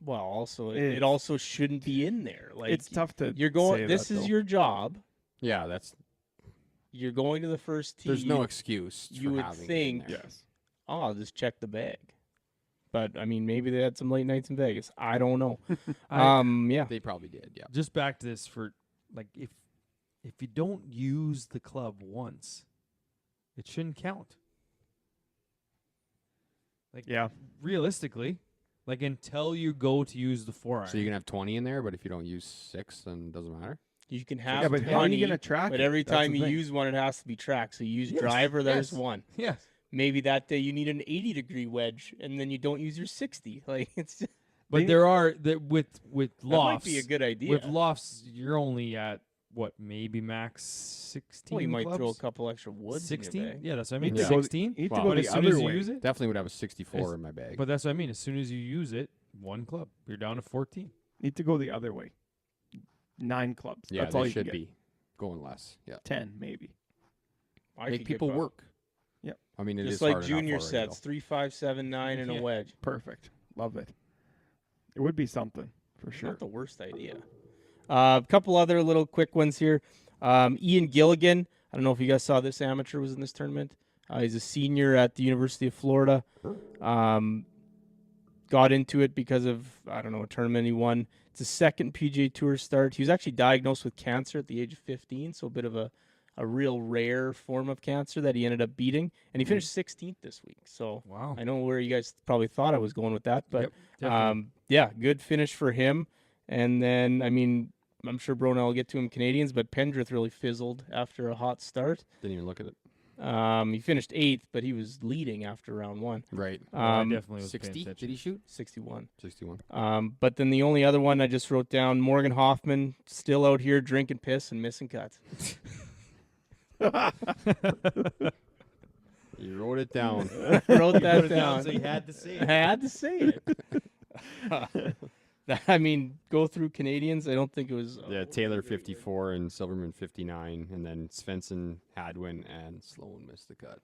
Well, also it It's- also shouldn't be in there. Like It's tough to. you're going. say This that, is though. your job. Yeah, that's. You're going to the first tee. There's no excuse. you for would having it in think- there. Yes. Oh, I'll just check the bag. But I mean, maybe they had some late nights in Vegas. I don't know. Yeah. They probably did. Yeah. Just back to this for like if you don't use the club once, it shouldn't count. Like Yeah. realistically, like until you go to use the 4-iron. So you can have 20 in there, but if you don't use 6, then it doesn't matter. You can have Yeah, but how are 20, you going to track but it? every That's time the you thing. use one, it has to be tracked. So you use Yes, driver, there's yes. one. yes. Maybe that day you need an 80-degree wedge, and then you don't use your 60. Like it's just, But They- there are with that lofts. might be a good idea. With lofts, you're only at what, maybe max 16 well, you might clubs? throw a couple extra woods. In your 16? bag. Yeah, that's what I You mean. need to go- 16. You need to Wow. go But the as soon other as you way. use it, Definitely would have a 64 in my bag. but that's what I mean. As soon as you use it, one club, you're down to 14. Need to go the other way. 9 clubs. yeah, That's all they you should can get. be going less. Yeah. 10 maybe. I Make could get people caught. work. Yep. I mean, it is Just like hard enough junior already, sets, 3, 5, 7, 9, and Yeah. a wedge. Perfect. Love it. It would be something for sure. Not the worst idea. A couple other little quick ones here. Ian Gilligan. I don't know if you guys saw this amateur was in this tournament. He's a senior at the University of Florida. Got into it because of, I don't know, a tournament he won. It's his second PGA Tour start. He was actually diagnosed with cancer at the age of 15, so a bit of a real rare form of cancer that he ended up beating. And he finished 16th this week. So Wow. I know where you guys probably thought I was going with that, but Yep, definitely. yeah, good finish for him. And then, I mean, I'm sure Bronell will get to him, Canadians, but Pendrith really fizzled after a hot start. Didn't even look at it. He finished 8th, but he was leading after round 1. Right. I definitely was 60? paying Did attention. he shoot? 61. 61. But then the only other one I just wrote down, Morgan Hoffman, still out here drinking piss and missing cuts. You wrote it down. Wrote that down. so you had to say I had to say it. I mean, go through Canadians. I don't think it was. Yeah, Taylor 54 and Silverman 59, and then Svensson, Hadwin, and Sloan missed the cut.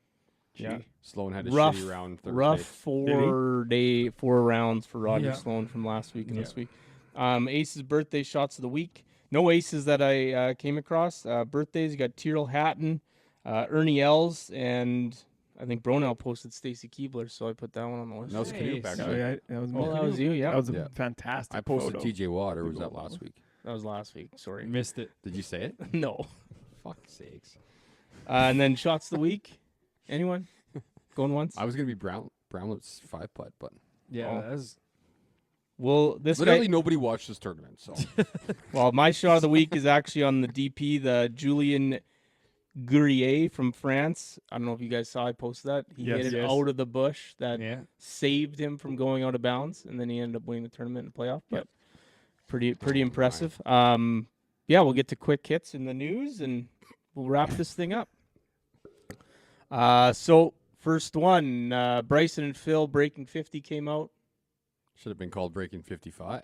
Yeah. Sloan had a Rough, shitty round Thursday. rough 4 rounds for Roger Yeah. Sloan from last week and this week. Ace's birthday shots of the week. No aces that I came across. Birthdays, you got Tyrrell Hatton, Ernie Els, and I think Bronell posted Stacy Keebler, so I put that one on the list. That was Nice. Canoop, Oh, actually. yeah, that was me. Oh, that was you, yeah. That was a Yeah. fantastic I posted photo. TJ Watt, or was Big that old last one. week? That was last week. Sorry. Missed it. Did you say it? No. Fuck's sakes. And then shots of the week. Anyone? Going once? I was going to be Brownlett's 5-putt, but Yeah, Oh. that was Well, this literally guy. nobody watched this tournament, so. Well, my shot of the week is actually on the DP, the Julien Guerrier from France. I don't know if you guys saw I posted that. He Yes. hit it Yes. out of the bush that yeah. saved him from going out of bounds, and then he ended up winning the tournament and playoff. But pretty my. impressive. Yeah, we'll get to quick hits in the news, and we'll wrap this thing up. So first one, Bryson and Phil breaking 50 came out. Should have been called Breaking 55.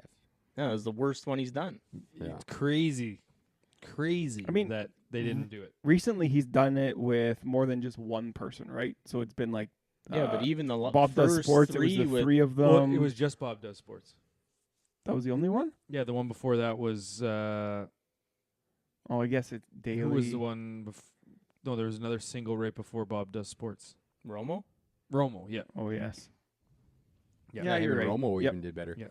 Yeah, it was the worst one he's done. Yeah. It's crazy I mean- that they didn't do it. Recently, he's done it with more than just one person, right? So it's been like Yeah, but even the Bob Does first Sports, it was three the with 3 of them. Well, it was just Bob Does Sports. That was the only one? Yeah, the one before that was Oh, I guess it's daily. who was the one? No, there was another single right before Bob Does Sports. Romo. Romo, yeah. Oh, yes. Yeah, Yeah, him you're and right. Romo Yep. even did better. Yeah.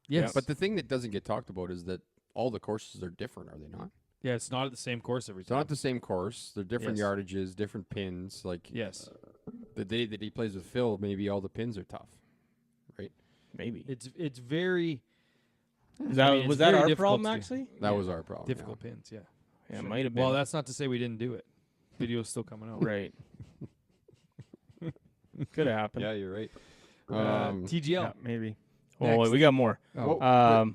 Yes, But the thing that doesn't get talked about is that all the courses are different, are they not? yeah, it's not at the same course every It's time. not the same course. They're different Yes. yardages, different pins. Like Yes, the day that he plays with Phil, maybe all the pins are tough. Maybe. it's very Is that, I mean, it's was that very our difficult problem to do. actually? That was our problem. difficult pins. Yeah. Yeah, it Sure. might have been. Well, that's not to say we didn't do it. Video's still coming out. right. Could have happened. Yeah, you're right. TGL. Yeah, maybe. Oh, Next. wait, we got more. Oh,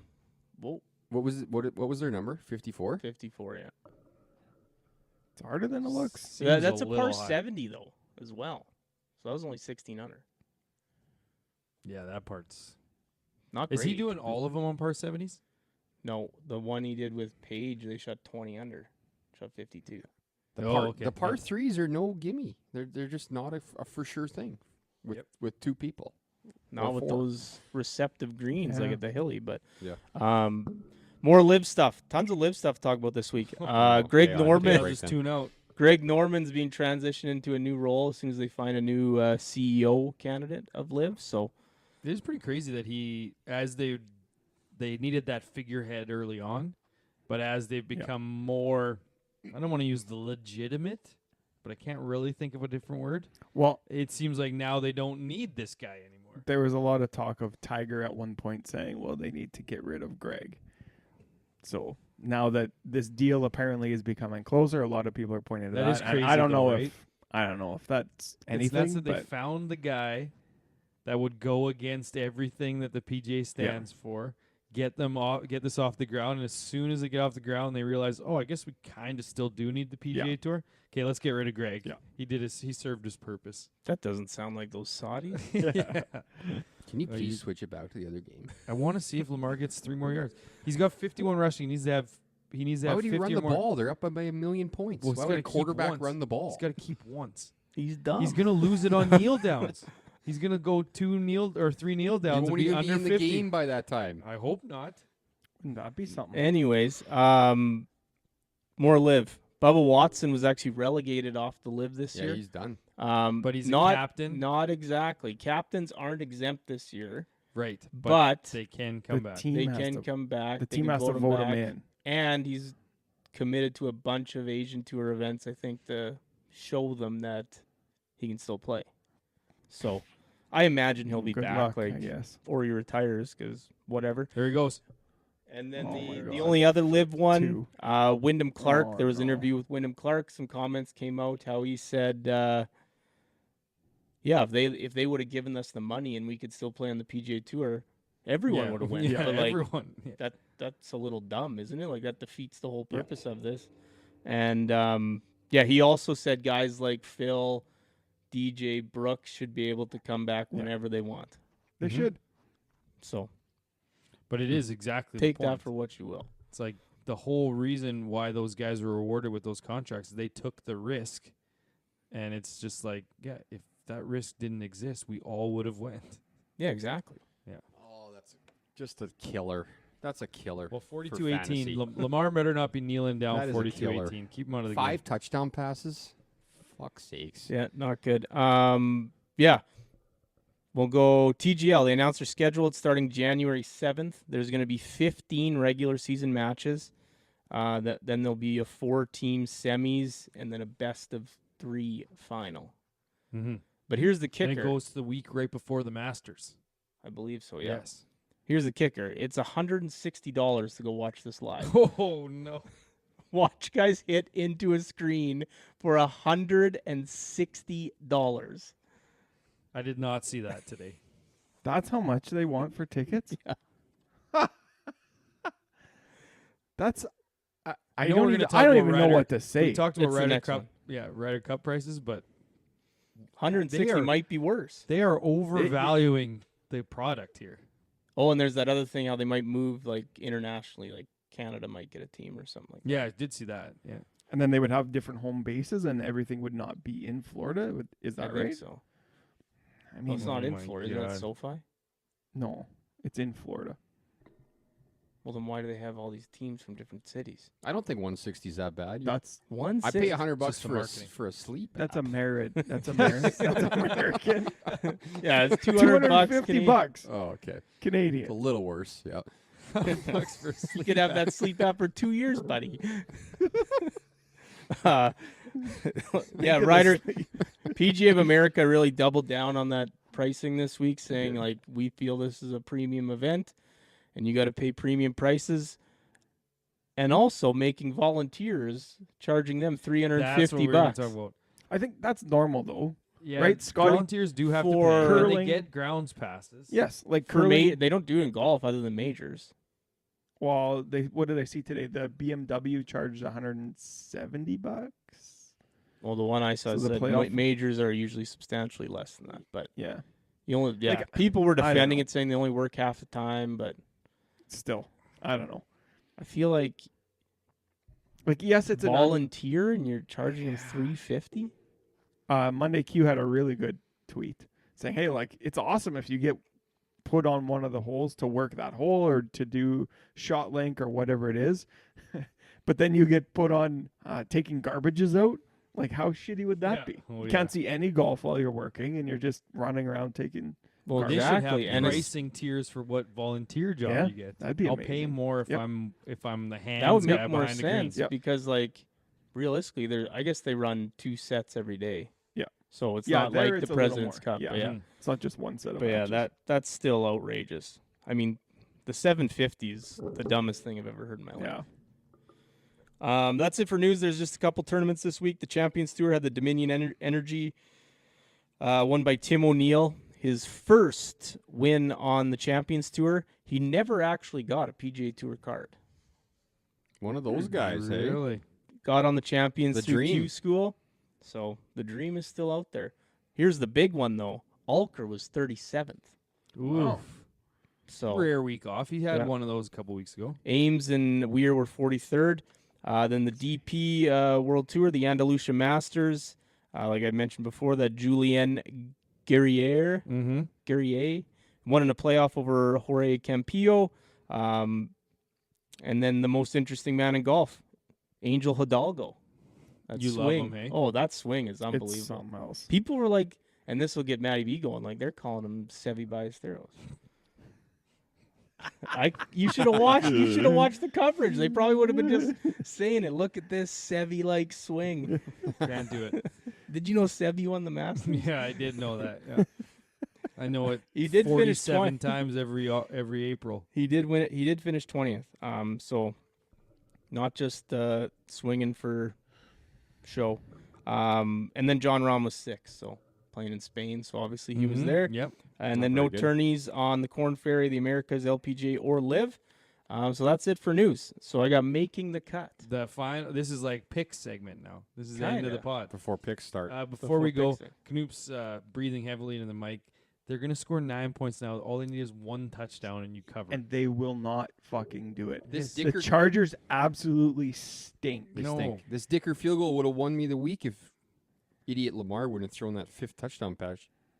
Whoa, what was it, what was their number? 54. 54. Yeah. It's harder than it looks. Seems That's a little par high. 70 though, as well. So that was only 16 under. Yeah, that part's. Not Is he great. doing all of them on par 70s? No, the one he did with Paige, they shot 20 under. Shot 52. The Oh, par, okay. the par Yeah. threes are no gimme. They're just not a for sure thing with Yep. with two people. Not with four. those receptive greens like Yeah. at the Hilly, but Yeah. more live stuff. Tons of live stuff to talk about this week. Greg Okay, I'll Norman. take I'll break just then. tune out. Greg Norman's being transitioned into a new role as soon as they find a new CEO candidate of Live. So It is pretty crazy that they needed that figurehead early on, but as they've become more, I don't want to use the legitimate, but I can't really think of a different word. Well, It seems like now they don't need this guy anymore. there was a lot of talk of Tiger at one point saying, well, they need to get rid of Greg. So now that this deal apparently is becoming closer, a lot of people are pointing to that. That is and crazy I don't though, know right? if I don't know if that's It's anything. nuts that they but found the guy that would go against everything that the PGA stands for, get this off the ground, and as soon as they get off the ground, they realize, oh, I guess we kind of still do need the PGA Yeah. Tour. Okay, let's get rid of Greg. Yeah. He served his purpose. that doesn't sound like those Saudis. Yeah. Can you Oh, please you- switch it back to the other game? I want to see if Lamar gets 3 more yards. He's got 51 rushing. He needs to have Why would he 50 run or the more. ball? They're up by a million points. Well, he's Why would a gotta keep quarterback once. run the ball? He's got to keep once. He's dumb. He's gonna lose it on kneel downs. He's gonna go 3 kneel He downs and won't be even under be in the 50. game by that time. I hope not. wouldn't that be something? Anyways, more Live. Bubba Watson was actually relegated off the Live this Yeah, year. he's done. But he's not a captain, Not exactly. Captains aren't exempt this year, right? but they can come the back. team they has can to, come back. the They team can has to him vote him back. in. And he's committed to a bunch of Asian Tour events, I think, to show them that he can still play. So I imagine he'll be Good back, luck, like, I guess. or he retires, because whatever. There he goes. And then Oh my the God. only other Live one, Two. Wyndham Clark. Oh, There was an no. interview with Wyndham Clark. Some comments came out how he said, "Yeah, if they would have given us the money and we could still play on the PGA Tour, everyone would have went." Yeah, but like everyone. Yeah. that's a little dumb, isn't it? Like that defeats the whole purpose of this. And yeah, he also said guys like Phil, DJ, Brooks should be able to come back Yeah. whenever they want. They Mhm. should. So But it is exactly take the point. that for what you will. It's like the whole reason why those guys were rewarded with those contracts. They took the risk, and it's just like, yeah, if that risk didn't exist, we all would have went. Yeah, exactly. Oh, that's just a killer. That's a killer. Well, for 42-18. fantasy. Lamar better not be kneeling That down is a killer. 42-18. Keep him out of the 5 touchdown passes. Fuck's sakes. Yeah, not good. Yeah. We'll go TGL. They announced their schedule. It's starting January 7th. There's going to be 15 regular season matches. Then there'll be a 4-team semis and then a best of 3 final. game. Mm-hmm. But here's the And kicker. it goes to the week right before the Masters. I believe so, yeah. Yes. Here's the kicker. It's $160 to go watch this live. Oh, no. Watch guys hit into a screen for $160. I did not see that today. That's how much they want for tickets? Yeah. That's I know don't we're even, gonna talk I don't about even know Ryder- what to say. We talked about It's the Ryder next Cup. one. Yeah, Ryder Cup prices, but 160 They are- might be worse. they are overvaluing the product here. Oh, and there's that other thing how they might move like internationally, like Canada might get a team or something like that. Yeah, I did see that. Yeah. And then they would have different home bases and everything would not be in Florida. Is I that think right? so. I Well, mean, it's not oh in my Florida. Isn't it God. SoFi? no, it's in Florida. Well, then why do they have all these teams from different cities? I don't think 160 is that bad. That's I pay $100 Just the for a, marketing. for a sleep. that's app. American. That's American. That's American. Yeah, it's 200 bucks. Canadian. $250 Oh, okay. It's a Canadian. little worse. Yeah. Bucks for You could have that sleep app for 2 years, buddy. Yeah, Ryder. PGA of America really doubled down on that pricing this week, saying like we feel this is a premium event, and you got to pay premium prices. And also making volunteers, charging them That's what $350 we were gonna bucks. talk about. I think that's normal though. Yeah, Right, Scotty? volunteers do have to For pay. And curling- they get grounds passes. Yes, like For curling. they don't do it in golf other than majors. Well, what did I see today? The BMW charged $170. Well, the one I saw So the said playoff- majors are usually substantially less than that. But Yeah, you only, yeah, Like, people were I don't defending know. it, saying they only work half the time. But still, I don't know. I feel like Like, yes, it's an volunteer and you're charging them $350. Monday Q had a really good tweet saying, "Hey, like it's awesome if you get put on one of the holes to work that hole or to do shot link or whatever it is, but then you get put on taking garbages out. Like, how shitty would that Yeah. be? Oh, You yeah. can't see any golf while you're working, and you're just running around taking. Well, They exactly, should have and it's, pricing tiers for what volunteer job Yeah, you get. that'd be I'll pay amazing. more if Yep. I'm the hands that would guy make more behind the green. sense Yep. because, like, realistically, I guess they run 2 sets every day. Yeah. So it's Yeah, not there like it's the a little President's more. Cup. Yeah. But yeah, Mhm. It's not just one set of. but yeah, matches. that's still outrageous. I mean, the 750 is the dumbest thing I've ever heard in my life. Yeah. That's it for news. There's just a couple tournaments this week. The Champions Tour had the Dominion Energy, won by Tim O'Neill. His first win on the Champions Tour. He never actually got a PGA Tour card. One of those guys, hey? Really? Got on the Champions The through dream. Q School. So the dream is still out there. Here's the big one, though. Alker was 37th. Ooh. So Rare week off. He had Yeah. one of those a couple weeks ago. Ames and Weir were 43rd. Then the DP World Tour, the Andalusia Masters. Like I mentioned before, that Julien Guerrier won in a playoff over Jorge Campillo. And then the most interesting man in golf, Angel Hidalgo. That You love swing. him, hey? Oh, that swing is It's unbelievable. something else. People were like, and this will get Matty B going, like they're calling him Seve Ballesteros. You should have watched. You should have watched the coverage. They probably would have been just saying it. Look at this Seve like swing. Can't do it. Did you know Seve won the Masters? Yeah, I did know that. Yeah. I know it. He did finish 47 20. times every April. He did win it. He did finish 20th. So not just swinging for show. And then John Rahm was 6th, so playing in Spain. So obviously he was Mhm. there. Yep. And Not then very no good. tourneys on the Corn Ferry, the Americas, LPGA, or Live. So that's it for news. So I got making the cut. The final. This is like pick segment now. This is the end of the Kinda. pod. Before picks start. Before we go, picks it. Knoop's breathing heavily into the mic. They're gonna score 9 points now. All they need is one touchdown, and you cover. And they will not fucking do it. This The Dicker- Chargers absolutely stink. They No. stink. This Dicker field goal would have won me the week if idiot Lamar wouldn't have thrown that 5th touchdown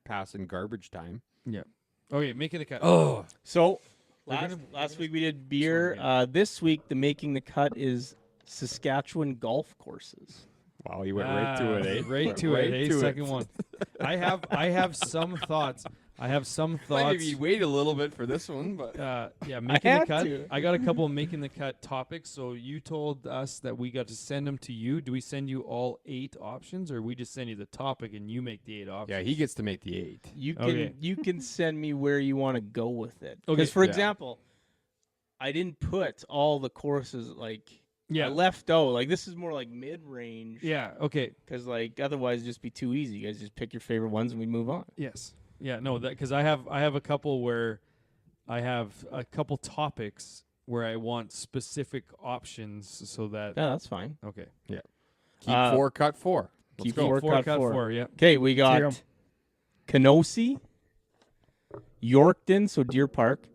pass in garbage time. Okay, making the cut. Oh, So We're last week we did beer. This week the making the cut is Saskatchewan golf courses. wow, you went right to it, eh? Right Went to right it. Hey, to second one. I have some thoughts. I have some thoughts. Maybe wait a little bit for this one, but Yeah, making the had cut. to. I got a couple of making the cut topics. So you told us that we got to send them to you. Do we send you all 8 options, or we just send you the topic and you make the 8 options? yeah, he gets to make the 8. You can Okay. you can send me where you want to go with it. Okay. Because for Yeah. example, I didn't put all the courses like Yeah. I left out. Like this is more like mid range. Yeah. Okay. Because like otherwise it'd just be too easy. You guys just pick your favorite ones and we move on. Yes. Yeah. No. That because I have a couple where I have a couple topics where I want specific options so that Yeah, that's fine. okay. Keep 4, cut 4. Let's keep go. 4, cut 4. 4. Yeah. Okay, we got Cheer 'em. Kenosee, Yorkton, so Deer Park,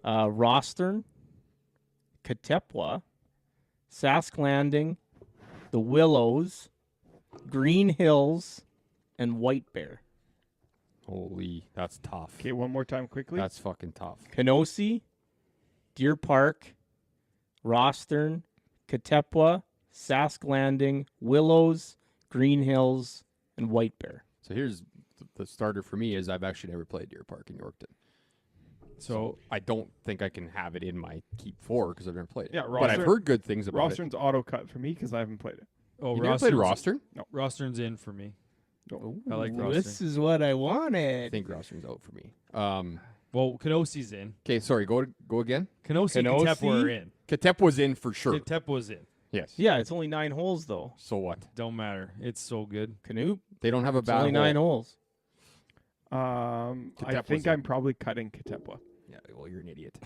Rostern, Katepwa, Sask Landing, the Willows, Green Hills, and White Bear. Holy, that's tough. Okay, one more time quickly. That's fucking tough. Kenosee, Deer Park, Rostern, Katepwa, Sask Landing, Willows, Green Hills, and White Bear. So here's the starter for me is I've actually never played Deer Park in Yorkton. So I don't think I can have it in my keep 4 because I've never played it. Yeah, but I've Rostern- heard good things about it. Rostern's auto cut for me because I haven't played it. oh, You never played Rostern's- Rostern? Rostern's in for me. I like Ooh, This Rostern. is what I I wanted. think Rostern's out for me. Well, Kenosie's in. Okay, sorry. Go again. Kenosee and Kenosee? Katepwa are in. Katepwa's in for sure. Katepwa's in. Yes. Yeah, it's only 9 holes though. So what? Don't matter. It's so good. Canoe, They don't have a it's bad only 9 hole. holes. I Katepwa's think in. I'm probably cutting Katepwa. Yeah. Well, you're an idiot.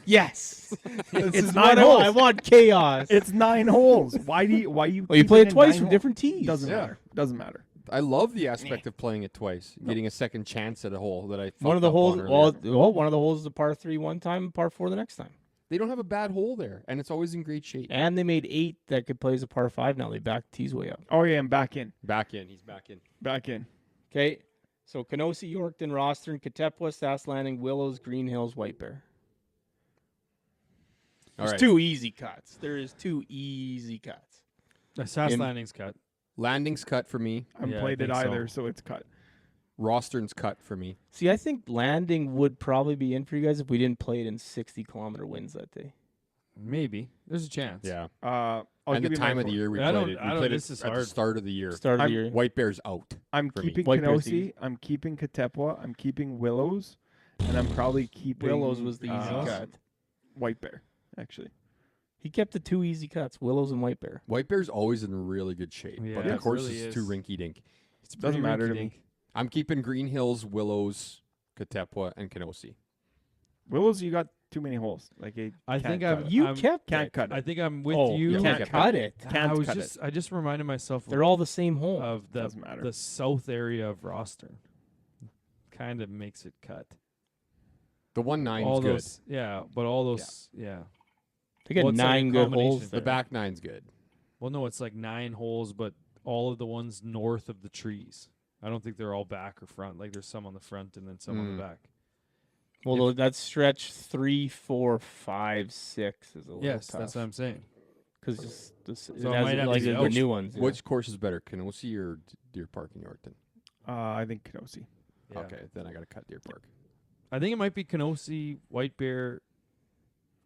Yes, this It's is 9 what I holes. want. I want chaos. It's 9 holes. Why you? well, you keep play it it in twice 9 from holes? different tees. Doesn't Yeah. matter. Doesn't matter. I love the aspect of playing it twice, getting a second chance at a hole that I. One of fucked the up holes. on earlier. Well, one of the holes is a par 3 one time, par 4 the next time. They don't have a bad hole there, and it's always in great shape. And they made 8 that could play as a par 5 now. They backed tees way up. Oh yeah, I'm back in. Back in. He's back in. Back in. Okay, so Kenosee, Yorkton, Rostern, Katepwa, Sask Landing, Willows, Green Hills, White Bear. All There's right. 2 easy cuts. There is 2 easy cuts. The Sass In- Landing's cut. Landing's cut for me. I haven't Yeah, I played it think so. either, so it's cut. Rostern's cut for me. See, I think Landing would probably be in for you guys if we didn't play it in 60-kilometer winds that day. Maybe. There's a chance. Yeah. I'll and give the you my time of the vote. year we I played don't- it. I We don't- played this it is at the hard. start of the year. Start of I'm- the year. White Bear's out. I'm for me. keeping White Bear's Kenosee. I'm keeping Katepwa. I'm keeping Willows, and I'm probably keeping Willows was the easy cut. White Bear, actually. He kept the 2 easy cuts, Willows and White Bear. White Bear's always in really good shape, Yeah, but the it course really is too is. rinky dink. It's Doesn't pretty matter to rinky-dink. me. I'm keeping Green Hills, Willows, Katepwa, and Kenosee. Willows, you got too many holes. Like it I can't think cut I'm. it. You I'm- kept Can't it. cut it. I think I'm with Oh, you. you can't can't cut cut it. Can't I was cut just. I just reminded myself They're all the same hole. of the Doesn't matter. the south area of Rostern. Kind of makes it cut. The 1-9's all good. those, yeah, but all those, yeah. They got Well, it's like a 9 good combination. holes The there. back 9's good. Well, no, it's like 9 holes, but all of the ones north of the trees. I don't think they're all back or front. Like there's some on the front and then some on the back. Well, that stretch 3, 4, 5, 6 is a little Yes, tough. that's what I'm saying. Because it So it has might have to like be the out. new ones. yeah. Which course is better, Kenosee or Deer Park in Yorkton? I think Kenosee. Yeah. Okay, then I got to cut Deer Park. I think it might be Kenosee, White Bear,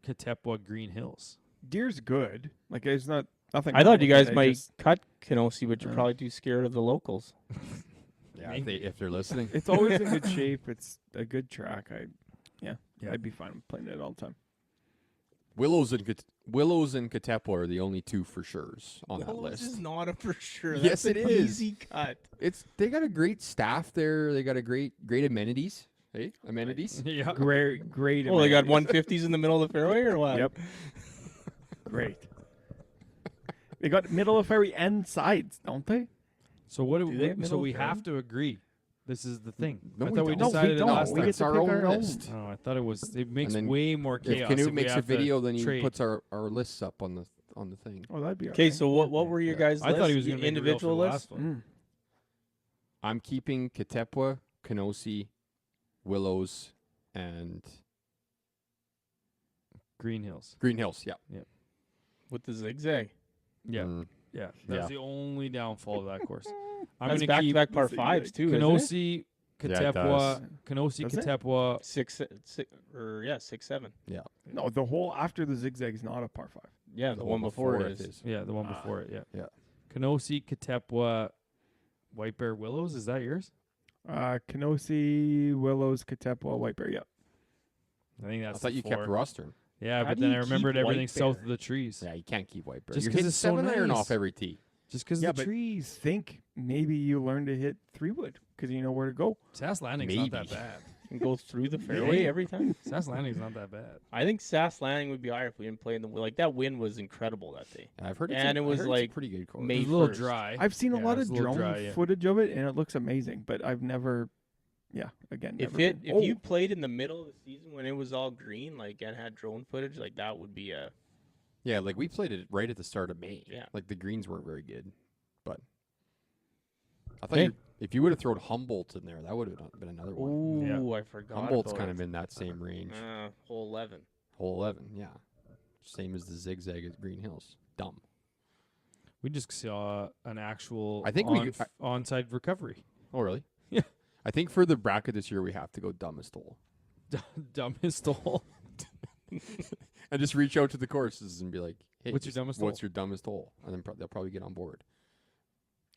Katepwa, Green Hills. Deer's good. Like there's not nothing. I wrong thought you with it. guys I might just- cut Kenosee, but you're Yeah. probably too scared of the locals. Yeah, if they're listening. It's always in good shape. It's a good track. Yeah. I'd be fine with playing it all the time. Willows and Katepwa are the only 2 for sure's on that This is list. not a for sure. Yes, That's it an is. Easy cut. They got a great staff there. They got a great amenities. Hey, amenities. Yeah. Great. Oh, they got amenities. 150s in the middle of the fairway, or what? Yep. Great. They got middle of fairway and sides, don't they? So what? Do they have So middle we fairway? have to agree. This is the thing. No, I we thought we don't. No, we decided it don't. last We time. get That's to our pick own our own. list. Oh, I thought it was. It makes then way more chaos. If Canute we makes a have to video, then he trade. puts our lists up on the thing. Oh, that'd be Okay, so what were your Yeah. guys' I thought he was lists? going to make it real for the individual lists. last one. Mm. I'm keeping Katepwa, Kenosee, Willows, and Green Hills. Green Hills. Yeah. With the zigzag. Yeah, Mm. yeah. That's Yeah. the only downfall of that course. I'm That's going to back to keep back par Zigzag. fives too. isn't it? Kenosee, Yeah, it Katepwa, does. Kenosee, Does it? Katepwa. 6, 7. No, the hole after the zigzag is not a par 5. Yeah, the one before it is. Yeah, the one before it. Yeah. Yeah. Kenosee, Katepwa, White Bear, Willows. Is that yours? Kenosee, Willows, Katepwa, White Bear. Yep. I think I that's. thought the you kept 4. Rostern. Yeah, How but do then you I keep remembered everything White south Bear? of the trees. Yeah, you can't keep White Bear. Just You're 'cause hitting it's so 7 iron nice. off every tee. Just because Yeah, the but trees. think maybe you learn to hit 3-wood because you know where to go. Sass Landing's not that Maybe. bad. And go through the fairway every time. Sass Landing's not that bad. I think Sass Landing would be higher if we didn't play in the like that wind was incredible that day. I've heard it's And a, it was I heard it's a like pretty good course. May It was a little 1st. dry. I've seen a Yeah, lot it was of a little drone dry, yeah. footage of it, and it looks amazing. But I've never, again, If never it been. if you played in the middle of the season when it was all green, like and had drone footage, like that would be a Yeah, like we played it right at the start of May. Yeah. Like the greens weren't very good, but I thought Hey. if you would have thrown Humboldt in there, that would have been another one. Ooh, Yeah. I forgot. Humboldt's about kind it. of in that same range. Hole 11. Hole 11, yeah. Same as the zigzag at Green Hills. Dumb. We just saw an actual I think we- onside recovery. Oh, really? Yeah. I think for the bracket this year, we have to go dumbest hole. Dumbest hole. And just reach out to the courses and be like, hey, What's your dumbest hole? What's your dumbest hole? And then they'll probably get on board.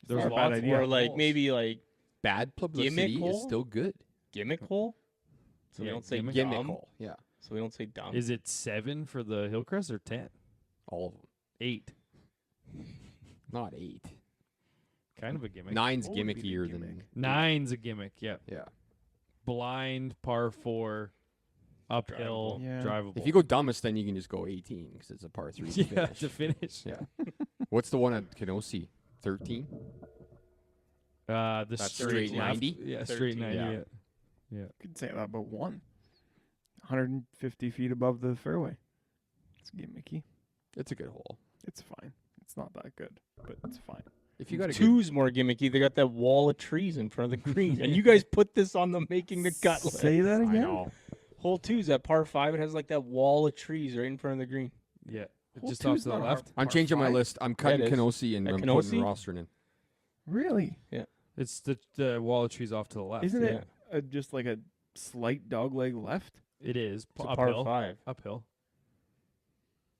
There's not a bad lots idea. Or more like holes. maybe like Bad publicity hole? is still good. gimmick hole. So we Yeah, don't say gimmick. Gimmick dumb. hole. Yeah. So we don't say dumb. Is it 7 for the Hillcrest or 10? All of them. 8. Not 8. Kind of a gimmick. 9's What would be the gimmickier than gimmick? 9's a gimmick. Yeah. Yeah. Blind par 4, uphill, Drivable. Yeah. drivable. If you go dumbest, then you can just go 18 because it's a par 3 to yeah, finish. to finish. Yeah. What's the one at Kenosee? 13? The That's straight straight 90. 90? Yeah, straight 13, 90. yeah. Yeah. You could say that about one. 150 feet above the fairway. It's gimmicky. It's a good hole. It's fine. It's not that good, but it's fine. If you got a good, Two's more gimmicky. They got that wall of trees in front of the green, and you guys put this on the making the cut list. Say that I again. know. Hole 2's at par 5. It has like that wall of trees right in front of the green. Yeah. Hole Just off two's to the not left. hard. I'm Par changing my five? list. I'm cutting it is. Kenosee and At I'm Kenosee? putting Rostron in. Really? It's the wall of trees off to the left. Isn't yeah. it just like a slight dog leg left? It is It's a uphill. par 5. Uphill.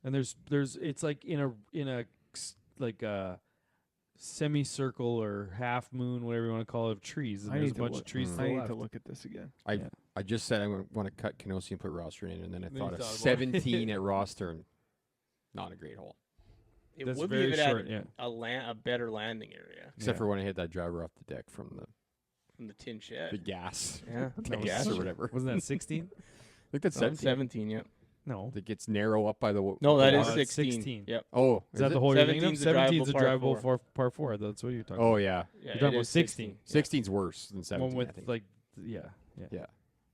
And there's it's like in a like a semicircle or half moon, whatever you want to call it, of trees. And I there's need a to bunch look. of trees to I the need left. to look at this again. I just said I want to cut Kenosee and put Rostron in, and then I Then you thought of thought about it. 17 at Rostron. Not a great hole. It That's would be very if it short. had Yeah. a better landing area Except Yeah. for when I hit that driver off the deck from from the tin the shed. gas. Yeah, The That was gas so- or whatever. Wasn't that 16? I think that's 17. 17, yeah. No. That gets narrow up by the No, that the is Oh, water. it's 16. 16. Yep. Oh, Is that it? the whole you're thinking of? 17's a drivable 17's a par drivable four. par 4. That's what you're talking Oh about. yeah, Yeah, You're it talking about is 16. 16's worse than 17. One with I think. like, yeah. yeah.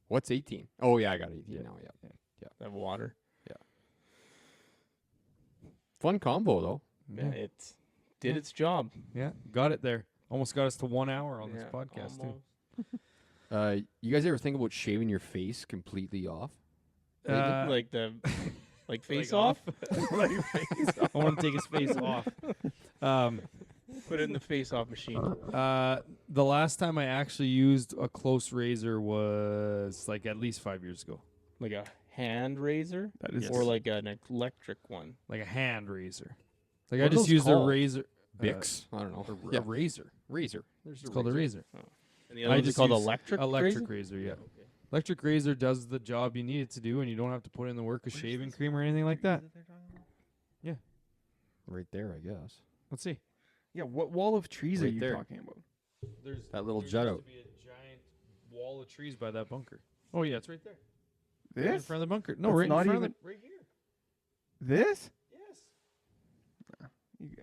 What's 18? Oh yeah, I got 18 Yeah. now. Yeah. That water. Fun combo though. Yeah, it did its job. Yeah. Got it there. Almost got us to 1 hour on this Yeah, podcast, too. almost. You guys ever think about shaving your face completely off? Like the like face Like off. I want to take his face off. Put it in the face off machine. The last time I actually used a close razor was like at least 5 years ago. Like a hand razor, That is or like an electric one. Like a hand razor. Like What I are just those used called? a razor. Bix? I don't know. A razor. Razor. There's It's called a razor. And the I other one's just called use electric. Electric razor? razor, yeah. Electric razor does the job you need it to do, and you don't have to put in the work of shaving cream or anything like that. Right there, I guess. Let's see. Yeah, what wall of trees are Right you there. talking about? There's That little there jut used out. to be a giant wall of trees by that bunker. Oh yeah, it's right there. Right in This? front of the bunker. No, That's right in not front even- of the, right here. This? Yes.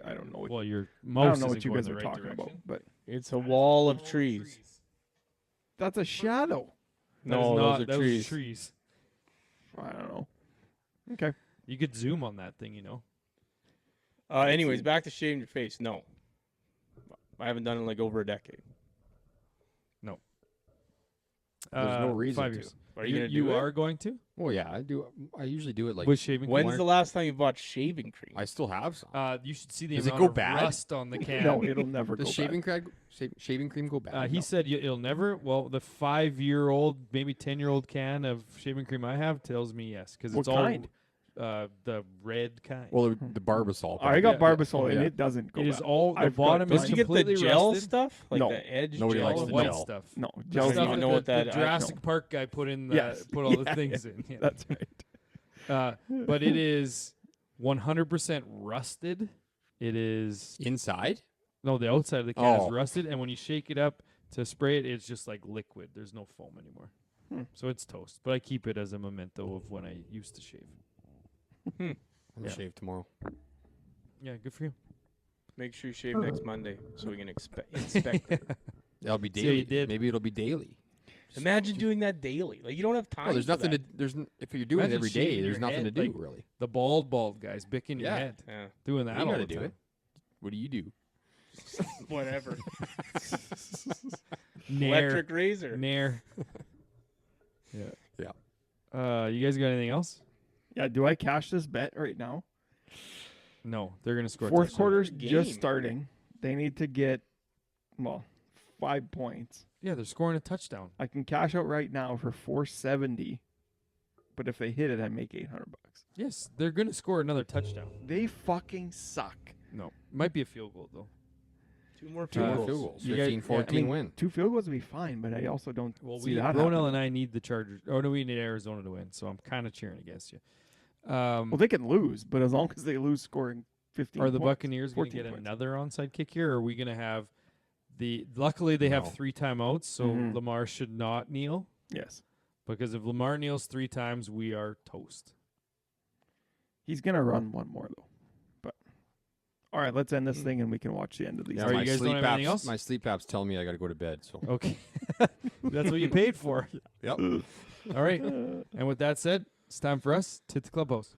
I don't know what. Well, your I most don't know what isn't you going guys the are right talking about, direction. but It's a wall of trees. that's a shadow. That is No, not, those are those trees. trees. I don't know. Okay. You could zoom on that thing, you know. Anyways, back to shaving your face. No, I haven't done it in like over a decade. There's no reason 5 to. years. Are you gonna do you it? are going to? Well, yeah, I do. I usually do it like. With shaving When's cream? the last time you bought shaving cream? I still have some. You should see the Does it amount go of bad? rust on the can. No, it'll never Does go shaving cream go bad? He said it'll never. Well, the 5-year-old, maybe 10-year-old can of shaving cream I have tells me yes, because it's What all kind? the red kind. Well, the Barbasol. I got Yeah. Barbasol Oh, and yeah. it doesn't go it is bad. all the I've got bottom is Did you get the completely gel rusted. stuff? Like No. the edge Nobody gel? likes All the white gel. stuff. No, The Gel stuff even that know the, what that- the I- Jurassic no. Park guy put in the, Yes. put all the Yeah, things in. Yeah. That's right. But it is 100% rusted. It is Inside? no, the outside of the can Oh. is rusted, and when you shake it up to spray it, it's just like liquid. There's no foam anymore. So it's toast. But I keep it as a memento of when I used to shave. I'm gonna Yeah. shave tomorrow. Yeah, good for you. Make sure you shave next Monday so we can inspect it. That'll be See how daily. you did. Maybe it'll be daily. Imagine doing that daily. Like you don't have time. Oh, there's for nothing to. that. If you're doing it Imagine every shaving day, there's your nothing to head, do like- really. The bald guys, bick in your Yeah. head. Yeah. Doing that You all gotta the do time. it. What do you do? Whatever. Nair. Electric razor. Nair. Yeah. Yeah. You guys got anything else? Yeah, do I cash this bet right now? No, they're gonna score. a Fourth touchdown. quarter's Game. just starting. They need to get, 5 points. Yeah, they're scoring a touchdown. I can cash out right now for 470, but if they hit it, I make $800. Yes, they're gonna score another touchdown. They fucking suck. No, might be a field goal though. 2 more Two field more goals. field goals. You guys- 15-14 win. 2 field goals would be fine, but I also don't Well, see that Ronell happening. and I need the Chargers. Oh no, we need Arizona to win. So I'm kind of cheering against you. Well, they can lose, but as long as they lose scoring 15 Are the points, Buccaneers going to 14 get points. another onside kick here? Or are we going to have the? Luckily, they have No. 3 timeouts, so Mhm. Lamar should not kneel. Yes. Because if Lamar kneels 3 times, we are toast. He's going to run one more, though. But all right, let's end this thing and we can watch the end of these. Yeah, Are my you guys sleep don't have anything apps. else? My sleep apps tell me I got to go to bed. So. Okay, that's what you paid for. Yep. All right, and with that said, it's time for us to hit the clubhouse.